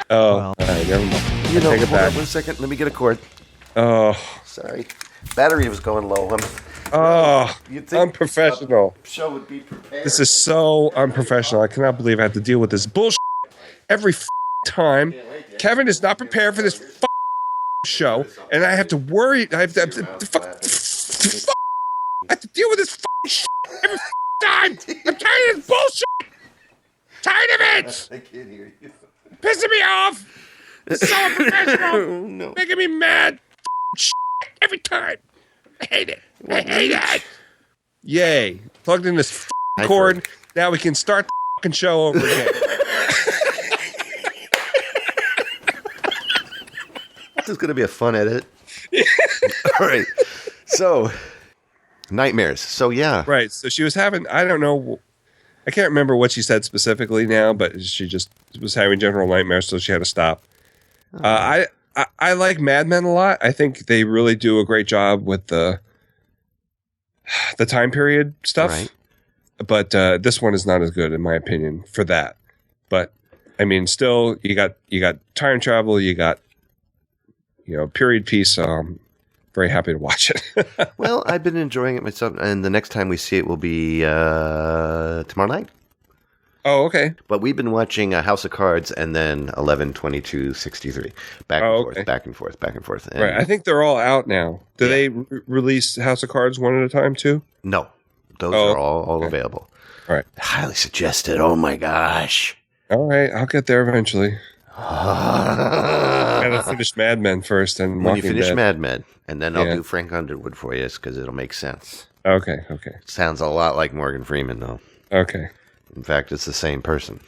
Oh, all right, never mind. Take it back. 1 second. Let me get a cord. Oh, sorry. Battery was going low. Unprofessional. Show would be prepared. This is so unprofessional. I cannot believe I have to deal with this bullshit every time. Kevin is not prepared for this show, and I have to worry. I have to deal with this shit every time. I'm tired of this bullshit. Tired of it. I can't hear you. Pissing me off. It's so unprofessional. No. Making me mad. Every time. I hate it. I hate it. Yay. Plugged in this cord. Now we can start the show over again. This is going to be a fun edit. All right. So, nightmares. So, yeah. Right. So she was having, I don't know, I can't remember what she said specifically now, but she just was having general nightmares, so she had to stop. I like Mad Men a lot. I think they really do a great job with the time period stuff. Right. But this one is not as good, in my opinion, for that. But I mean, still, you got time travel, you got period piece. So I'm very happy to watch it. Well, I've been enjoying it myself, and the next time we see it will be tomorrow night. Oh, okay. But we've been watching House of Cards and then 11/22/63. Back and forth. And right. I think they're all out now. Do they release House of Cards one at a time too? No. Those are all available. All right. Highly suggested. Oh my gosh. All right. I'll get there eventually. I gotta finish Mad Men first. And when you finish Mad Men, and then I'll do Frank Underwood for you because it'll make sense. Okay. Sounds a lot like Morgan Freeman, though. Okay. In fact, it's the same person.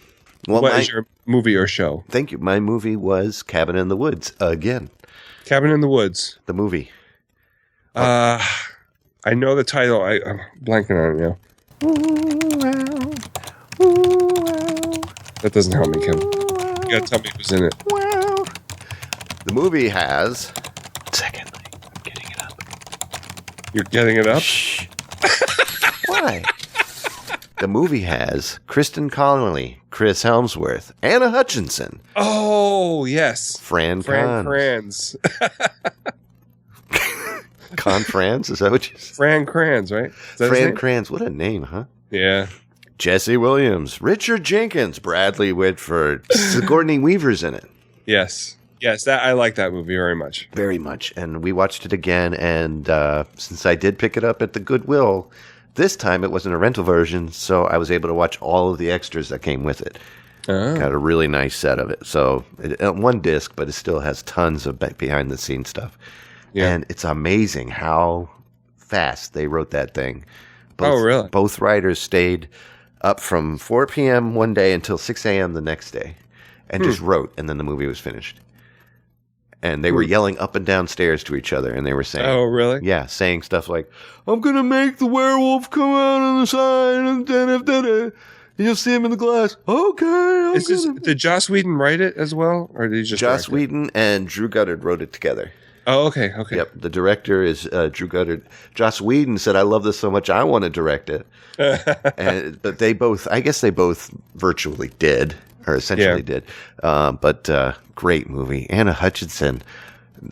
Well, what is your movie or show? Thank you. My movie was Cabin in the Woods again. Cabin in the Woods. The movie. I know the title. I'm blanking on it now. That doesn't help me, Kevin. You gotta tell me who's in it. The movie has. Secondly, I'm getting it up. You're getting it up? Shh. Why? The movie has Kristen Connolly, Chris Helmsworth, Anna Hutchinson. Oh, yes. Fran Kranz. Con Franz? Is that what you said? Fran Kranz, right? Fran Kranz. What a name, huh? Yeah. Jesse Williams, Richard Jenkins, Bradley Whitford, Sigourney Weaver's in it. Yes. That I like that movie very much. Very much. And we watched it again, and since I did pick it up at the Goodwill, this time it wasn't a rental version, so I was able to watch all of the extras that came with it. Got a really nice set of it. So one disc, but it still has tons of behind-the-scenes stuff. Yeah. And it's amazing how fast they wrote that thing. Really? Both writers stayed up from 4 p.m. one day until 6 a.m. the next day and just wrote, and then the movie was finished. And they were yelling up and down stairs to each other, and they were saying... Oh, really? Yeah, saying stuff like, I'm going to make the werewolf come out on the side, and then you'll see him in the glass. Okay. Did Joss Whedon write it as well? Or did he just Joss Whedon and Drew Goddard wrote it together. Oh, okay. Yep, the director is Drew Goddard. Joss Whedon said, I love this so much, I want to direct it. But I guess they both virtually did. Or essentially did. But great movie. Anna Hutchinson.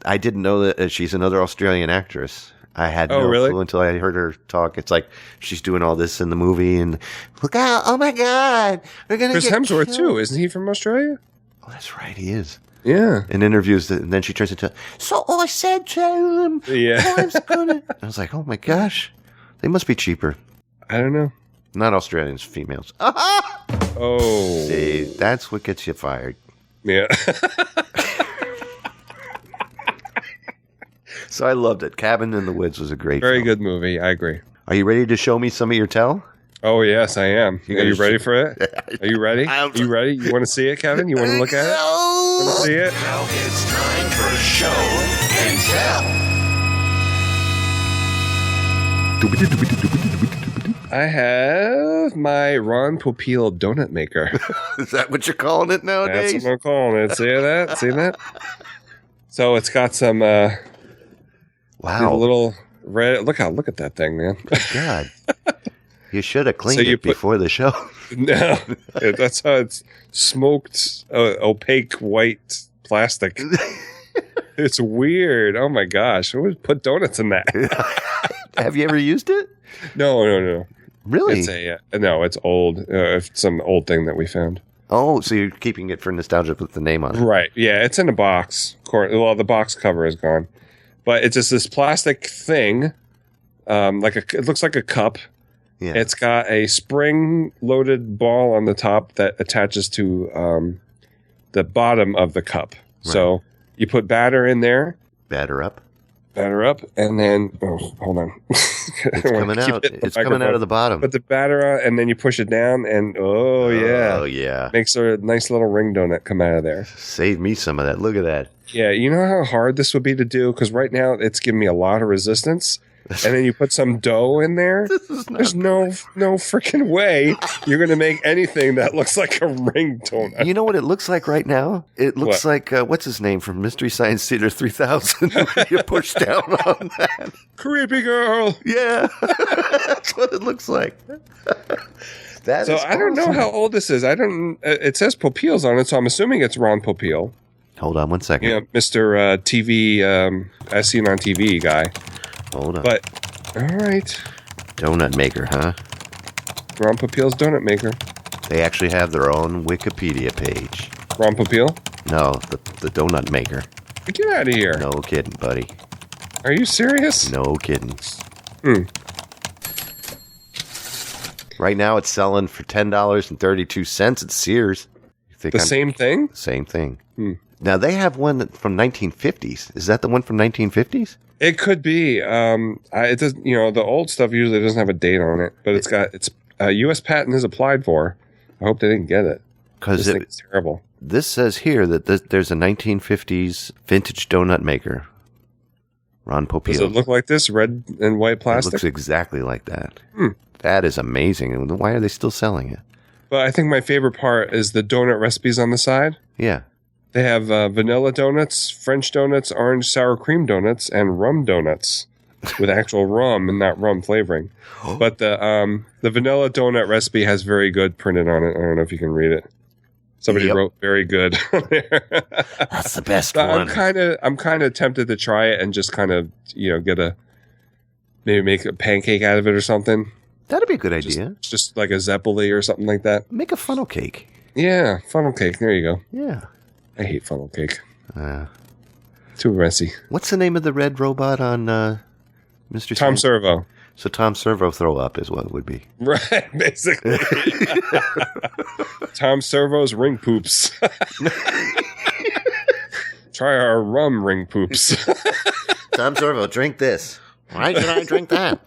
I didn't know that she's another Australian actress. I had no clue until I heard her talk. It's like she's doing all this in the movie and look out, oh my God. We're gonna Chris get Hemsworth killed. too. Isn't he from Australia? Oh, that's right, he is. Yeah. In interviews, and then she turns into, so I said to him, I was like, oh my gosh. They must be cheaper. I don't know. Not Australians, females. Oh. See, that's what gets you fired. Yeah. So I loved it. Cabin in the Woods was a great Very film. good movie. I agree. Are you ready to show me some of your tell? Oh, yes, I am. Are you ready for it? Are you ready? Are you ready? You want to see it, Kevin? You want to look at it? Want to see it? Now it's time for show and tell. I have my Ron Popeil donut maker. Is that what you're calling it nowadays? That's what I'm calling it. See that? See that? So it's got some little red. Look at that thing, man. God. You should have cleaned it before the show. No, that's how it's smoked, opaque white plastic. It's weird. Oh my gosh. Who would put donuts in that? Have you ever used it? No. Really? It's no, it's old. It's some old thing that we found. Oh, so you're keeping it for nostalgia with the name on it. Right. Yeah, it's in a box. Well, the box cover is gone. But it's just this plastic thing. It looks like a cup. Yeah. It's got a spring-loaded ball on the top that attaches to the bottom of the cup. Right. So you put batter in there. Batter up, and then hold on. It's coming out. It's coming out of the bottom. Put the batter on, and then you push it down, and yeah, makes a nice little ring donut come out of there. Save me some of that. Look at that. Yeah, you know how hard this would be to do? Because right now it's giving me a lot of resistance. And then you put some dough in there. There's no freaking way you're going to make anything that looks like a ring donut. You know what it looks like right now? It looks like, what's his name from Mystery Science Theater 3000? You push down on that. Creepy girl. Yeah. That's what it looks like. I don't know how old this is. It says Popeil's on it, so I'm assuming it's Ron Popeil. Hold on one second. Yeah, Mr. TV, as seen on TV guy. Hold on. But, all right. Donut maker, huh? Ron Popeil's donut maker. They actually have their own Wikipedia page. Ron Popeil? No, the donut maker. Get out of here. No kidding, buddy. Are you serious? No kidding. Right now it's selling for $10.32 at Sears. Same thing? Same thing. Now they have one from 1950s. Is that the one from 1950s? It could be. It does. The old stuff usually doesn't have a date on it, but it's U.S. patent is applied for. I hope they didn't get it because it's terrible. This says here that there's a 1950s vintage donut maker. Ron Popeil. Does it look like this, red and white plastic? It looks exactly like that. That is amazing. Why are they still selling it? But I think my favorite part is the donut recipes on the side. Yeah. They have vanilla donuts, French donuts, orange sour cream donuts, and rum donuts with actual rum and not rum flavoring. But the vanilla donut recipe has very good printed on it. I don't know if you can read it. Somebody wrote very good on there. That's the best one. I'm kind of tempted to try it and just kind of maybe make a pancake out of it or something. That'd be a good idea. Just like a Zeppeli or something like that. Make a funnel cake. Yeah, funnel cake. There you go. Yeah. I hate funnel cake. Too messy. What's the name of the red robot on Mr. Tom Sanders? Servo. So Tom Servo throw up is what it would be. Right, basically. Tom Servo's ring poops. Try our rum ring poops. Tom Servo, drink this. Why should I drink that?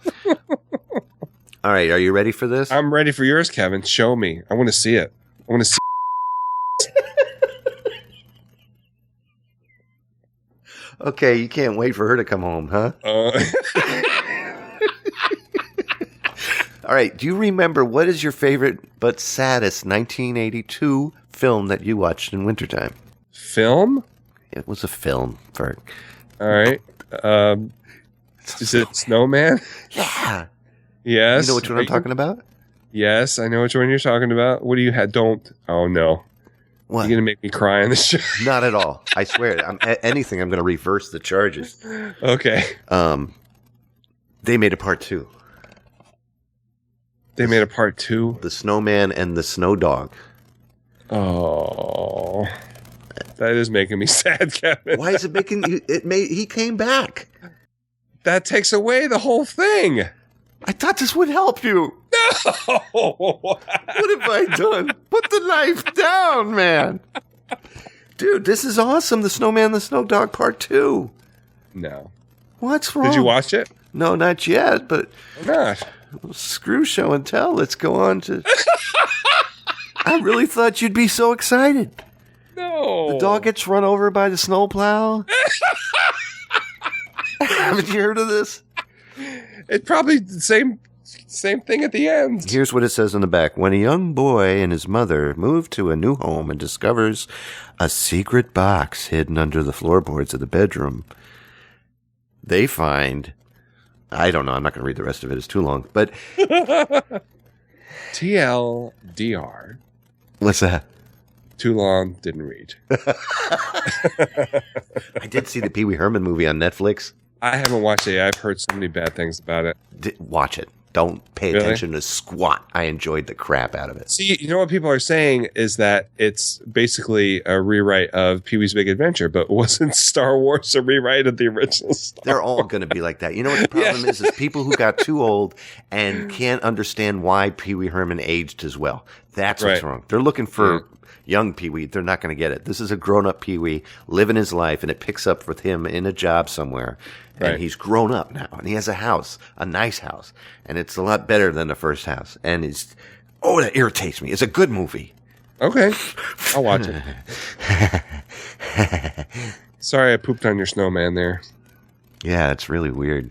All right, are you ready for this? I'm ready for yours, Kevin. Show me. I want to see it. I want to see. Okay, you can't wait for her to come home, huh? All right, do you remember what is your favorite but saddest 1982 film that you watched in wintertime? Film? It was a film, Ferg. All right. Is it Snowman? Yeah. Yes. You know which one I'm talking about? Yes, I know which one you're talking about. What do you have? Don't. Oh, no. What? You're going to make me cry on this show. Not at all. I swear. Anything, I'm going to reverse the charges. Okay. They made a part 2. They made a part 2? The Snowman and the Snow Dog. Oh. That is making me sad, Kevin. Why is it making you... He came back. That takes away the whole thing. I thought this would help you. No! What have I done? Put the knife down, man. Dude, this is awesome. The Snowman and the Snow Dog Part 2. No. What's wrong? Did you watch it? No, not yet, but... Why not? Screw show and tell. Let's go on to... I really thought you'd be so excited. No. The dog gets run over by the snowplow. Haven't you heard of this? It's probably the same thing at the end. Here's what it says on the back. When a young boy and his mother move to a new home and discovers a secret box hidden under the floorboards of the bedroom, they find... I don't know. I'm not going to read the rest of it. It's too long. But... TLDR. What's that? Too long, didn't read. I did see the Pee Wee Herman movie on Netflix. I haven't watched it. I've heard so many bad things about it. Watch it. Don't pay Really? attention to squat. I enjoyed the crap out of it. See, you know what people are saying is that it's basically a rewrite of Pee-wee's Big Adventure, but wasn't Star Wars a rewrite of the original Star They're all going to be like that. You know what the problem is people who got too old and can't understand why Pee Wee Herman aged as well. That's what's Right. wrong. They're looking for young Pee Wee. They're not going to get it. This is a grown-up Pee Wee living his life, and it picks up with him in a job somewhere. And Right. he's grown up now, and he has a house, a nice house, and it's a lot better than the first house. And it's, that irritates me. It's a good movie. Okay. I'll watch it. Sorry I pooped on your snowman there. Yeah, it's really weird.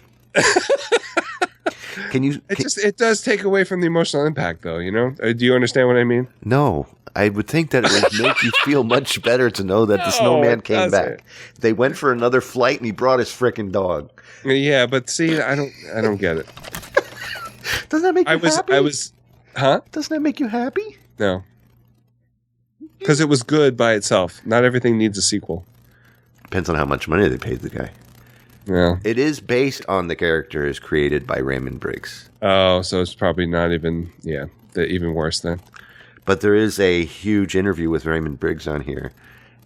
It does take away from the emotional impact, though, you know? Do you understand what I mean? No, I would think that it would make you feel much better to know that the snowman it came doesn't. back. They went for another flight, and he brought his frickin' dog. Yeah, but see, I don't get it. Doesn't that make you happy? Huh? Doesn't that make you happy? No. Because it was good by itself. Not everything needs a sequel. Depends on how much money they paid the guy. Yeah. It is based on the characters created by Raymond Briggs. Oh, so it's probably not even, even worse then. But there is a huge interview with Raymond Briggs on here,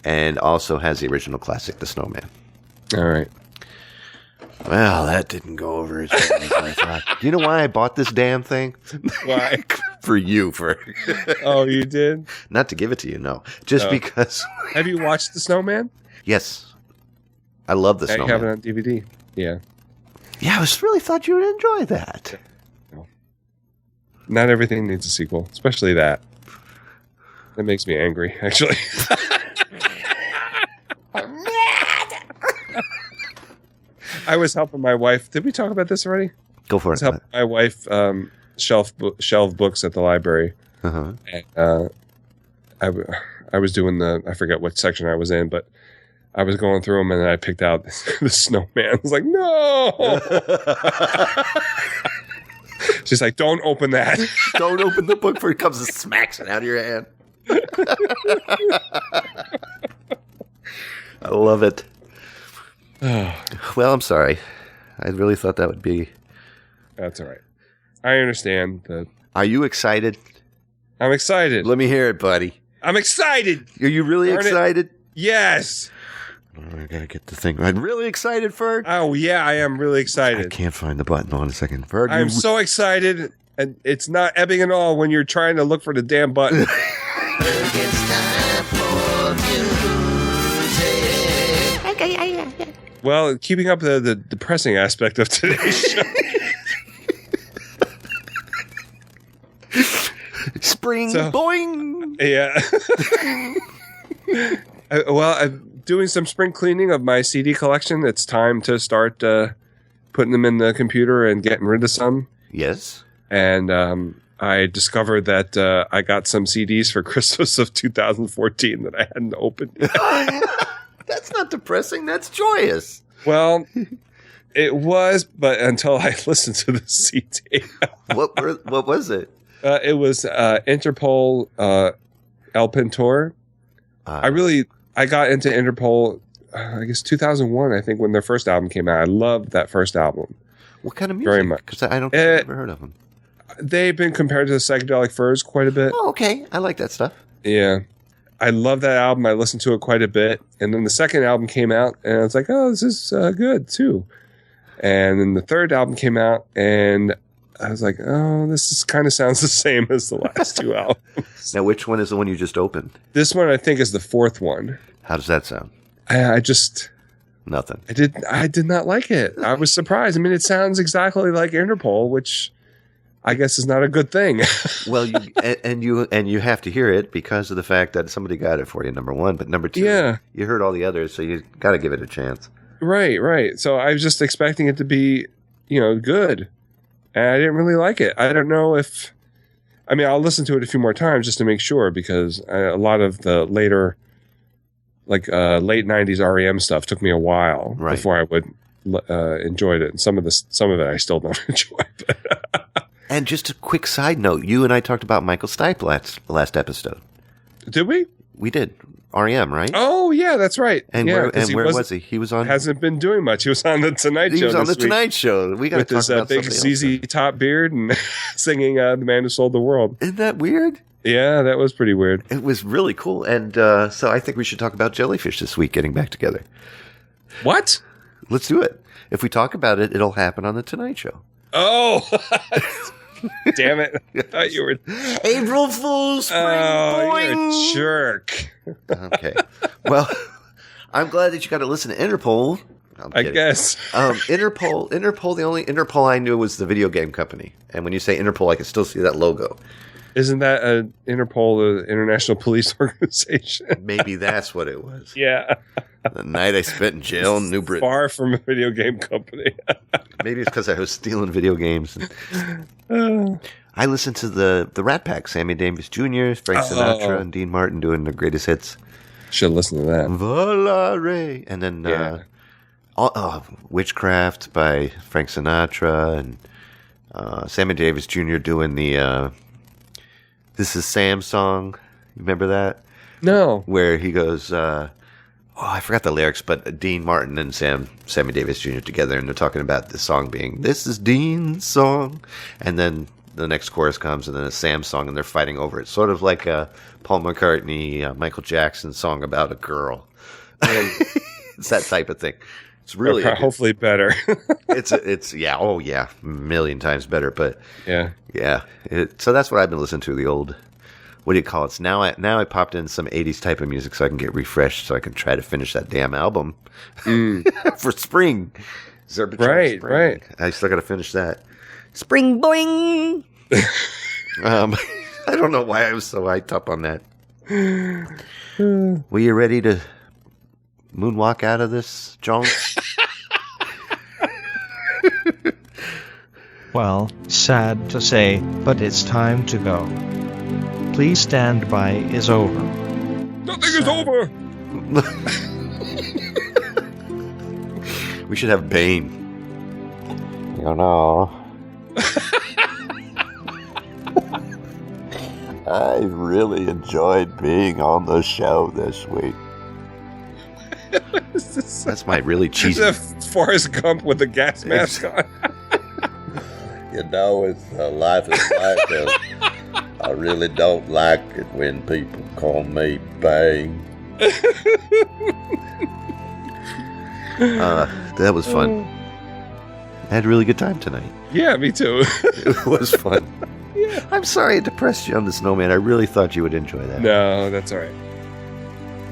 and also has the original classic, The Snowman. All right. Well, that didn't go over as well as I thought. Do you know why I bought this damn thing? Why? For you, Oh, you did? Not to give it to you, no. Just because. Have you watched The Snowman? Yes. I love The I Snowman. have it on DVD. Yeah. Yeah, I really thought you would enjoy that. No. Not everything needs a sequel, especially that. That makes me angry, actually. I was helping my wife. Did we talk about this already? Go for I was it. helping my wife shelve books at the library. Uh-huh. And, I was doing I forget what section I was in, but I was going through them and then I picked out the snowman. I was like, no! She's like, don't open that. Don't open the book before it comes and smacks it out of your hand. I love it. Well, I'm sorry. I really thought that would be... That's all right. I understand. Are you excited? I'm excited. Let me hear it, buddy. I'm excited. Are you really excited? Yes. I gotta get the thing. I'm really excited, Ferg. Oh, yeah, I am really excited. I can't find the button. On a second. Ferg, I'm so excited, and it's not ebbing at all when you're trying to look for the damn button. It's time for music. Well, keeping up the depressing aspect of today's show. Spring boing. Yeah. I'm doing some spring cleaning of my CD collection. It's time to start putting them in the computer and getting rid of some. Yes. And I discovered that I got some CDs for Christmas of 2014 that I hadn't opened yet. That's not depressing. That's joyous. Well, it was, but until I listened to the CD. What was it? It was Interpol El Pintor. I got into Interpol, I guess 2001, I think, when their first album came out. I loved that first album. What kind of music? Very much. Because I don't think I've ever heard of them. They've been compared to the Psychedelic Furs quite a bit. Oh, okay. I like that stuff. Yeah. I love that album. I listened to it quite a bit. And then the second album came out, and I was like, oh, this is good, too. And then the third album came out, and I was like, oh, this kind of sounds the same as the last two albums. Now, which one is the one you just opened? This one, I think, is the fourth one. How does that sound? I just... Nothing. I did not like it. I was surprised. I mean, it sounds exactly like Interpol, which I guess is not a good thing. Well, you have to hear it because of the fact that somebody got it for you, number one. But number two, you heard all the others, so you got to give it a chance. Right. So I was just expecting it to be, good. And I didn't really like it. I don't know if... I mean, I'll listen to it a few more times just to make sure, because a lot of the later... late 90s REM stuff took me a while before I would enjoyed it. And some of it I still don't enjoy. And just a quick side note, you and I talked about Michael Stipe last episode. Did we? We did. REM, right? Oh, yeah, that's right. And yeah, where was he? He was on... Hasn't been doing much. He was on the Tonight Show. He was on the Tonight Show. We got to talk about big ZZ Top beard and singing The Man Who Sold the World. Isn't that weird? Yeah, that was pretty weird. It was really cool. And so I think we should talk about Jellyfish this week, getting back together. What? Let's do it. If we talk about it, it'll happen on the Tonight Show. Oh, damn it. I thought you were... April Fool's Spring Boing. You're a jerk. Okay. Well, I'm glad that you got to listen to Interpol. I guess. Interpol, the only Interpol I knew was the video game company. And when you say Interpol, I can still see that logo. Isn't that Interpol, the International Police Organization? Maybe that's what it was. Yeah. The night I spent in jail in New Britain. Far from a video game company. Maybe it's because I was stealing video games. I listened to the Rat Pack, Sammy Davis Jr., Frank Sinatra, and Dean Martin doing their greatest hits. Should listen to that. Volare. And then Witchcraft by Frank Sinatra, and Sammy Davis Jr. doing the This Is Sam song. You remember that? No. Where he goes... I forgot the lyrics, but Dean Martin and Sammy Davis Jr. together, and they're talking about the song being, this is Dean's song. And then the next chorus comes, and then a Sam song, and they're fighting over it. Sort of like a Paul McCartney, Michael Jackson song about a girl. It's that type of thing. It's really... hopefully better. it's a million times better, but... Yeah. So that's what I've been listening to, the old... What do you call it? So now I popped in some 80s type of music so I can get refreshed, so I can try to finish that damn album for spring. Right. I still got to finish that. Spring boing. I don't know why I was so hyped up on that. Were you ready to moonwalk out of this, John? Well, sad to say, but it's time to go. Please Stand By is over. Nothing is over! We should have Bane. You know. I really enjoyed being on the show this week. That's my really cheesy... Forrest Gump with the gas mask on. You know, it's life is life. I really don't like it when people call me Bang. That was fun. I had a really good time tonight. Yeah, me too. It was fun. Yeah. I'm sorry I depressed you on the snowman. I really thought you would enjoy that. No, that's all right.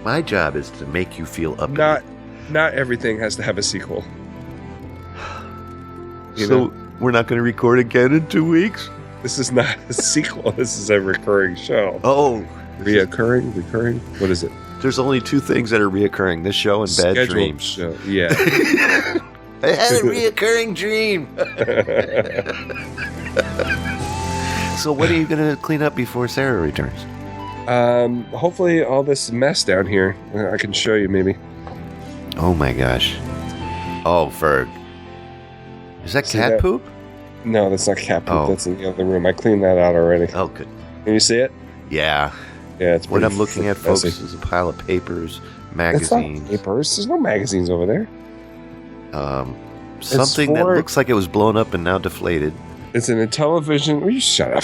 My job is to make you feel up. Not everything has to have a sequel. So we're not going to record again in 2 weeks? This is not a sequel. This is a recurring show. Oh. Recurring? What is it? There's only two things that are reoccurring. This show and Bad Scheduled Dreams. Show. Yeah. I had a reoccurring dream. So what are you going to clean up before Sarah returns? Hopefully all this mess down here, I can show you maybe. Oh my gosh. Oh, Ferg. Is that See cat that? poop? No, that's not cat poop. Oh. That's in the other room. I cleaned that out already. Oh, good. Can you see it? Yeah. Yeah, it's What pretty I'm looking at, folks, messy. is a pile of papers, It's magazines. not papers. There's no magazines over there. Something that for- looks like it was blown up and now deflated. It's in a television. Will you shut up?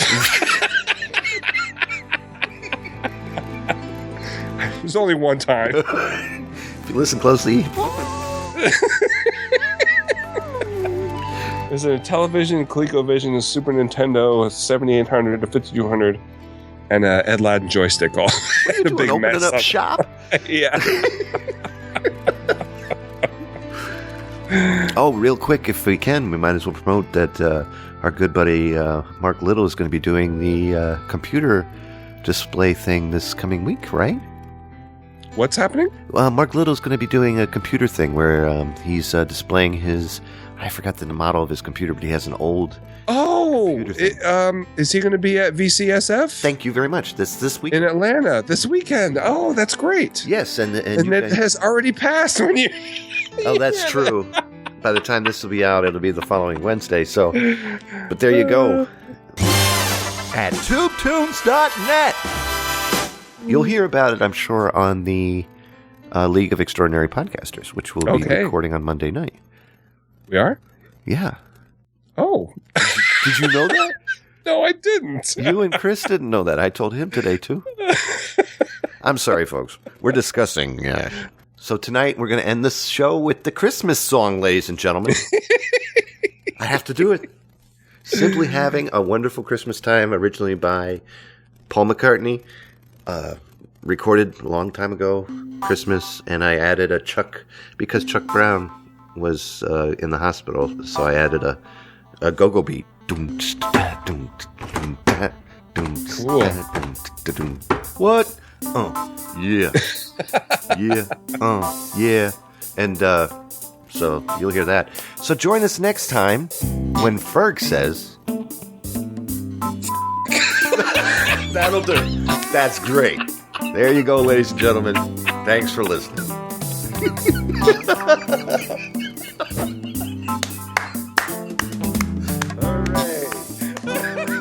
There's only one time. If you listen closely, There's a television, ColecoVision, a Super Nintendo, a 7800, a 5200, and a Ed Ladd joystick. All what are you a doing, big opening mess up up. shop? Yeah. Oh, real quick, if we can, we might as well promote that our good buddy Mark Little is going to be doing the computer display thing this coming week, right? What's happening? Mark Little's going to be doing a computer thing where he's displaying his... I forgot the model of his computer, but he has an old... Oh, computer thing. is he going to be at VCSF? Thank you very much. This week In Atlanta this weekend. Oh, that's great. Yes, and And you it guys- has already passed when you... Oh, that's true. By the time this will be out, it'll be the following Wednesday. So, but there you go. At TubeTunes.net. You'll hear about it, I'm sure, on the League of Extraordinary Podcasters, which we'll be recording on Monday night. We are? Yeah. Oh. Did you know that? No, I didn't. You and Chris didn't know that. I told him today, too. I'm sorry, folks. We're discussing. So tonight, we're going to end this show with the Christmas song, ladies and gentlemen. I have to do it. Simply Having a Wonderful Christmas Time, originally by Paul McCartney. Recorded a long time ago, Christmas, and I added a Chuck, because Chuck Brown was in the hospital, so I added a go-go beat. Cool. What? Yeah. Yeah. Yeah. And so you'll hear that. So join us next time when Ferg says... That'll do. That's great. There you go, ladies and gentlemen. Thanks for listening. All right.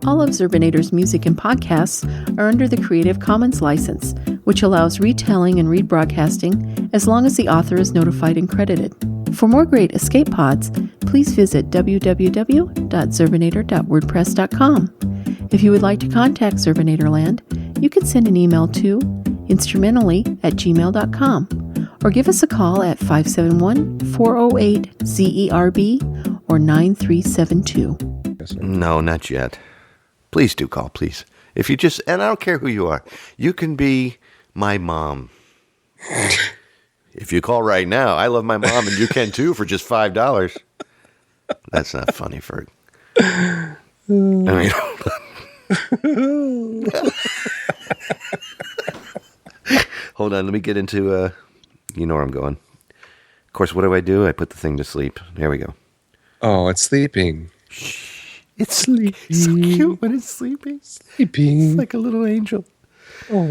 All of Zerbinator's music and podcasts are under the Creative Commons license, which allows retelling and rebroadcasting as long as the author is notified and credited. For more great escape pods, please visit www.zerbinator.wordpress.com. If you would like to contact Zerbinatorland, you can send an email to instrumentally@gmail.com or give us a call at 571-408-ZERB or 9372. No, not yet. Please do call, please. If you just, and I don't care who you are, you can be my mom. If you call right now, I love my mom and you can too for just $5. That's not funny, Ferg. I mean, hold on, let me get into, you know where I'm going. Of course, what do? I put the thing to sleep. There we go. Oh, it's sleeping. It's sleeping. So cute when it's sleeping. Sleeping. It's like a little angel. Oh.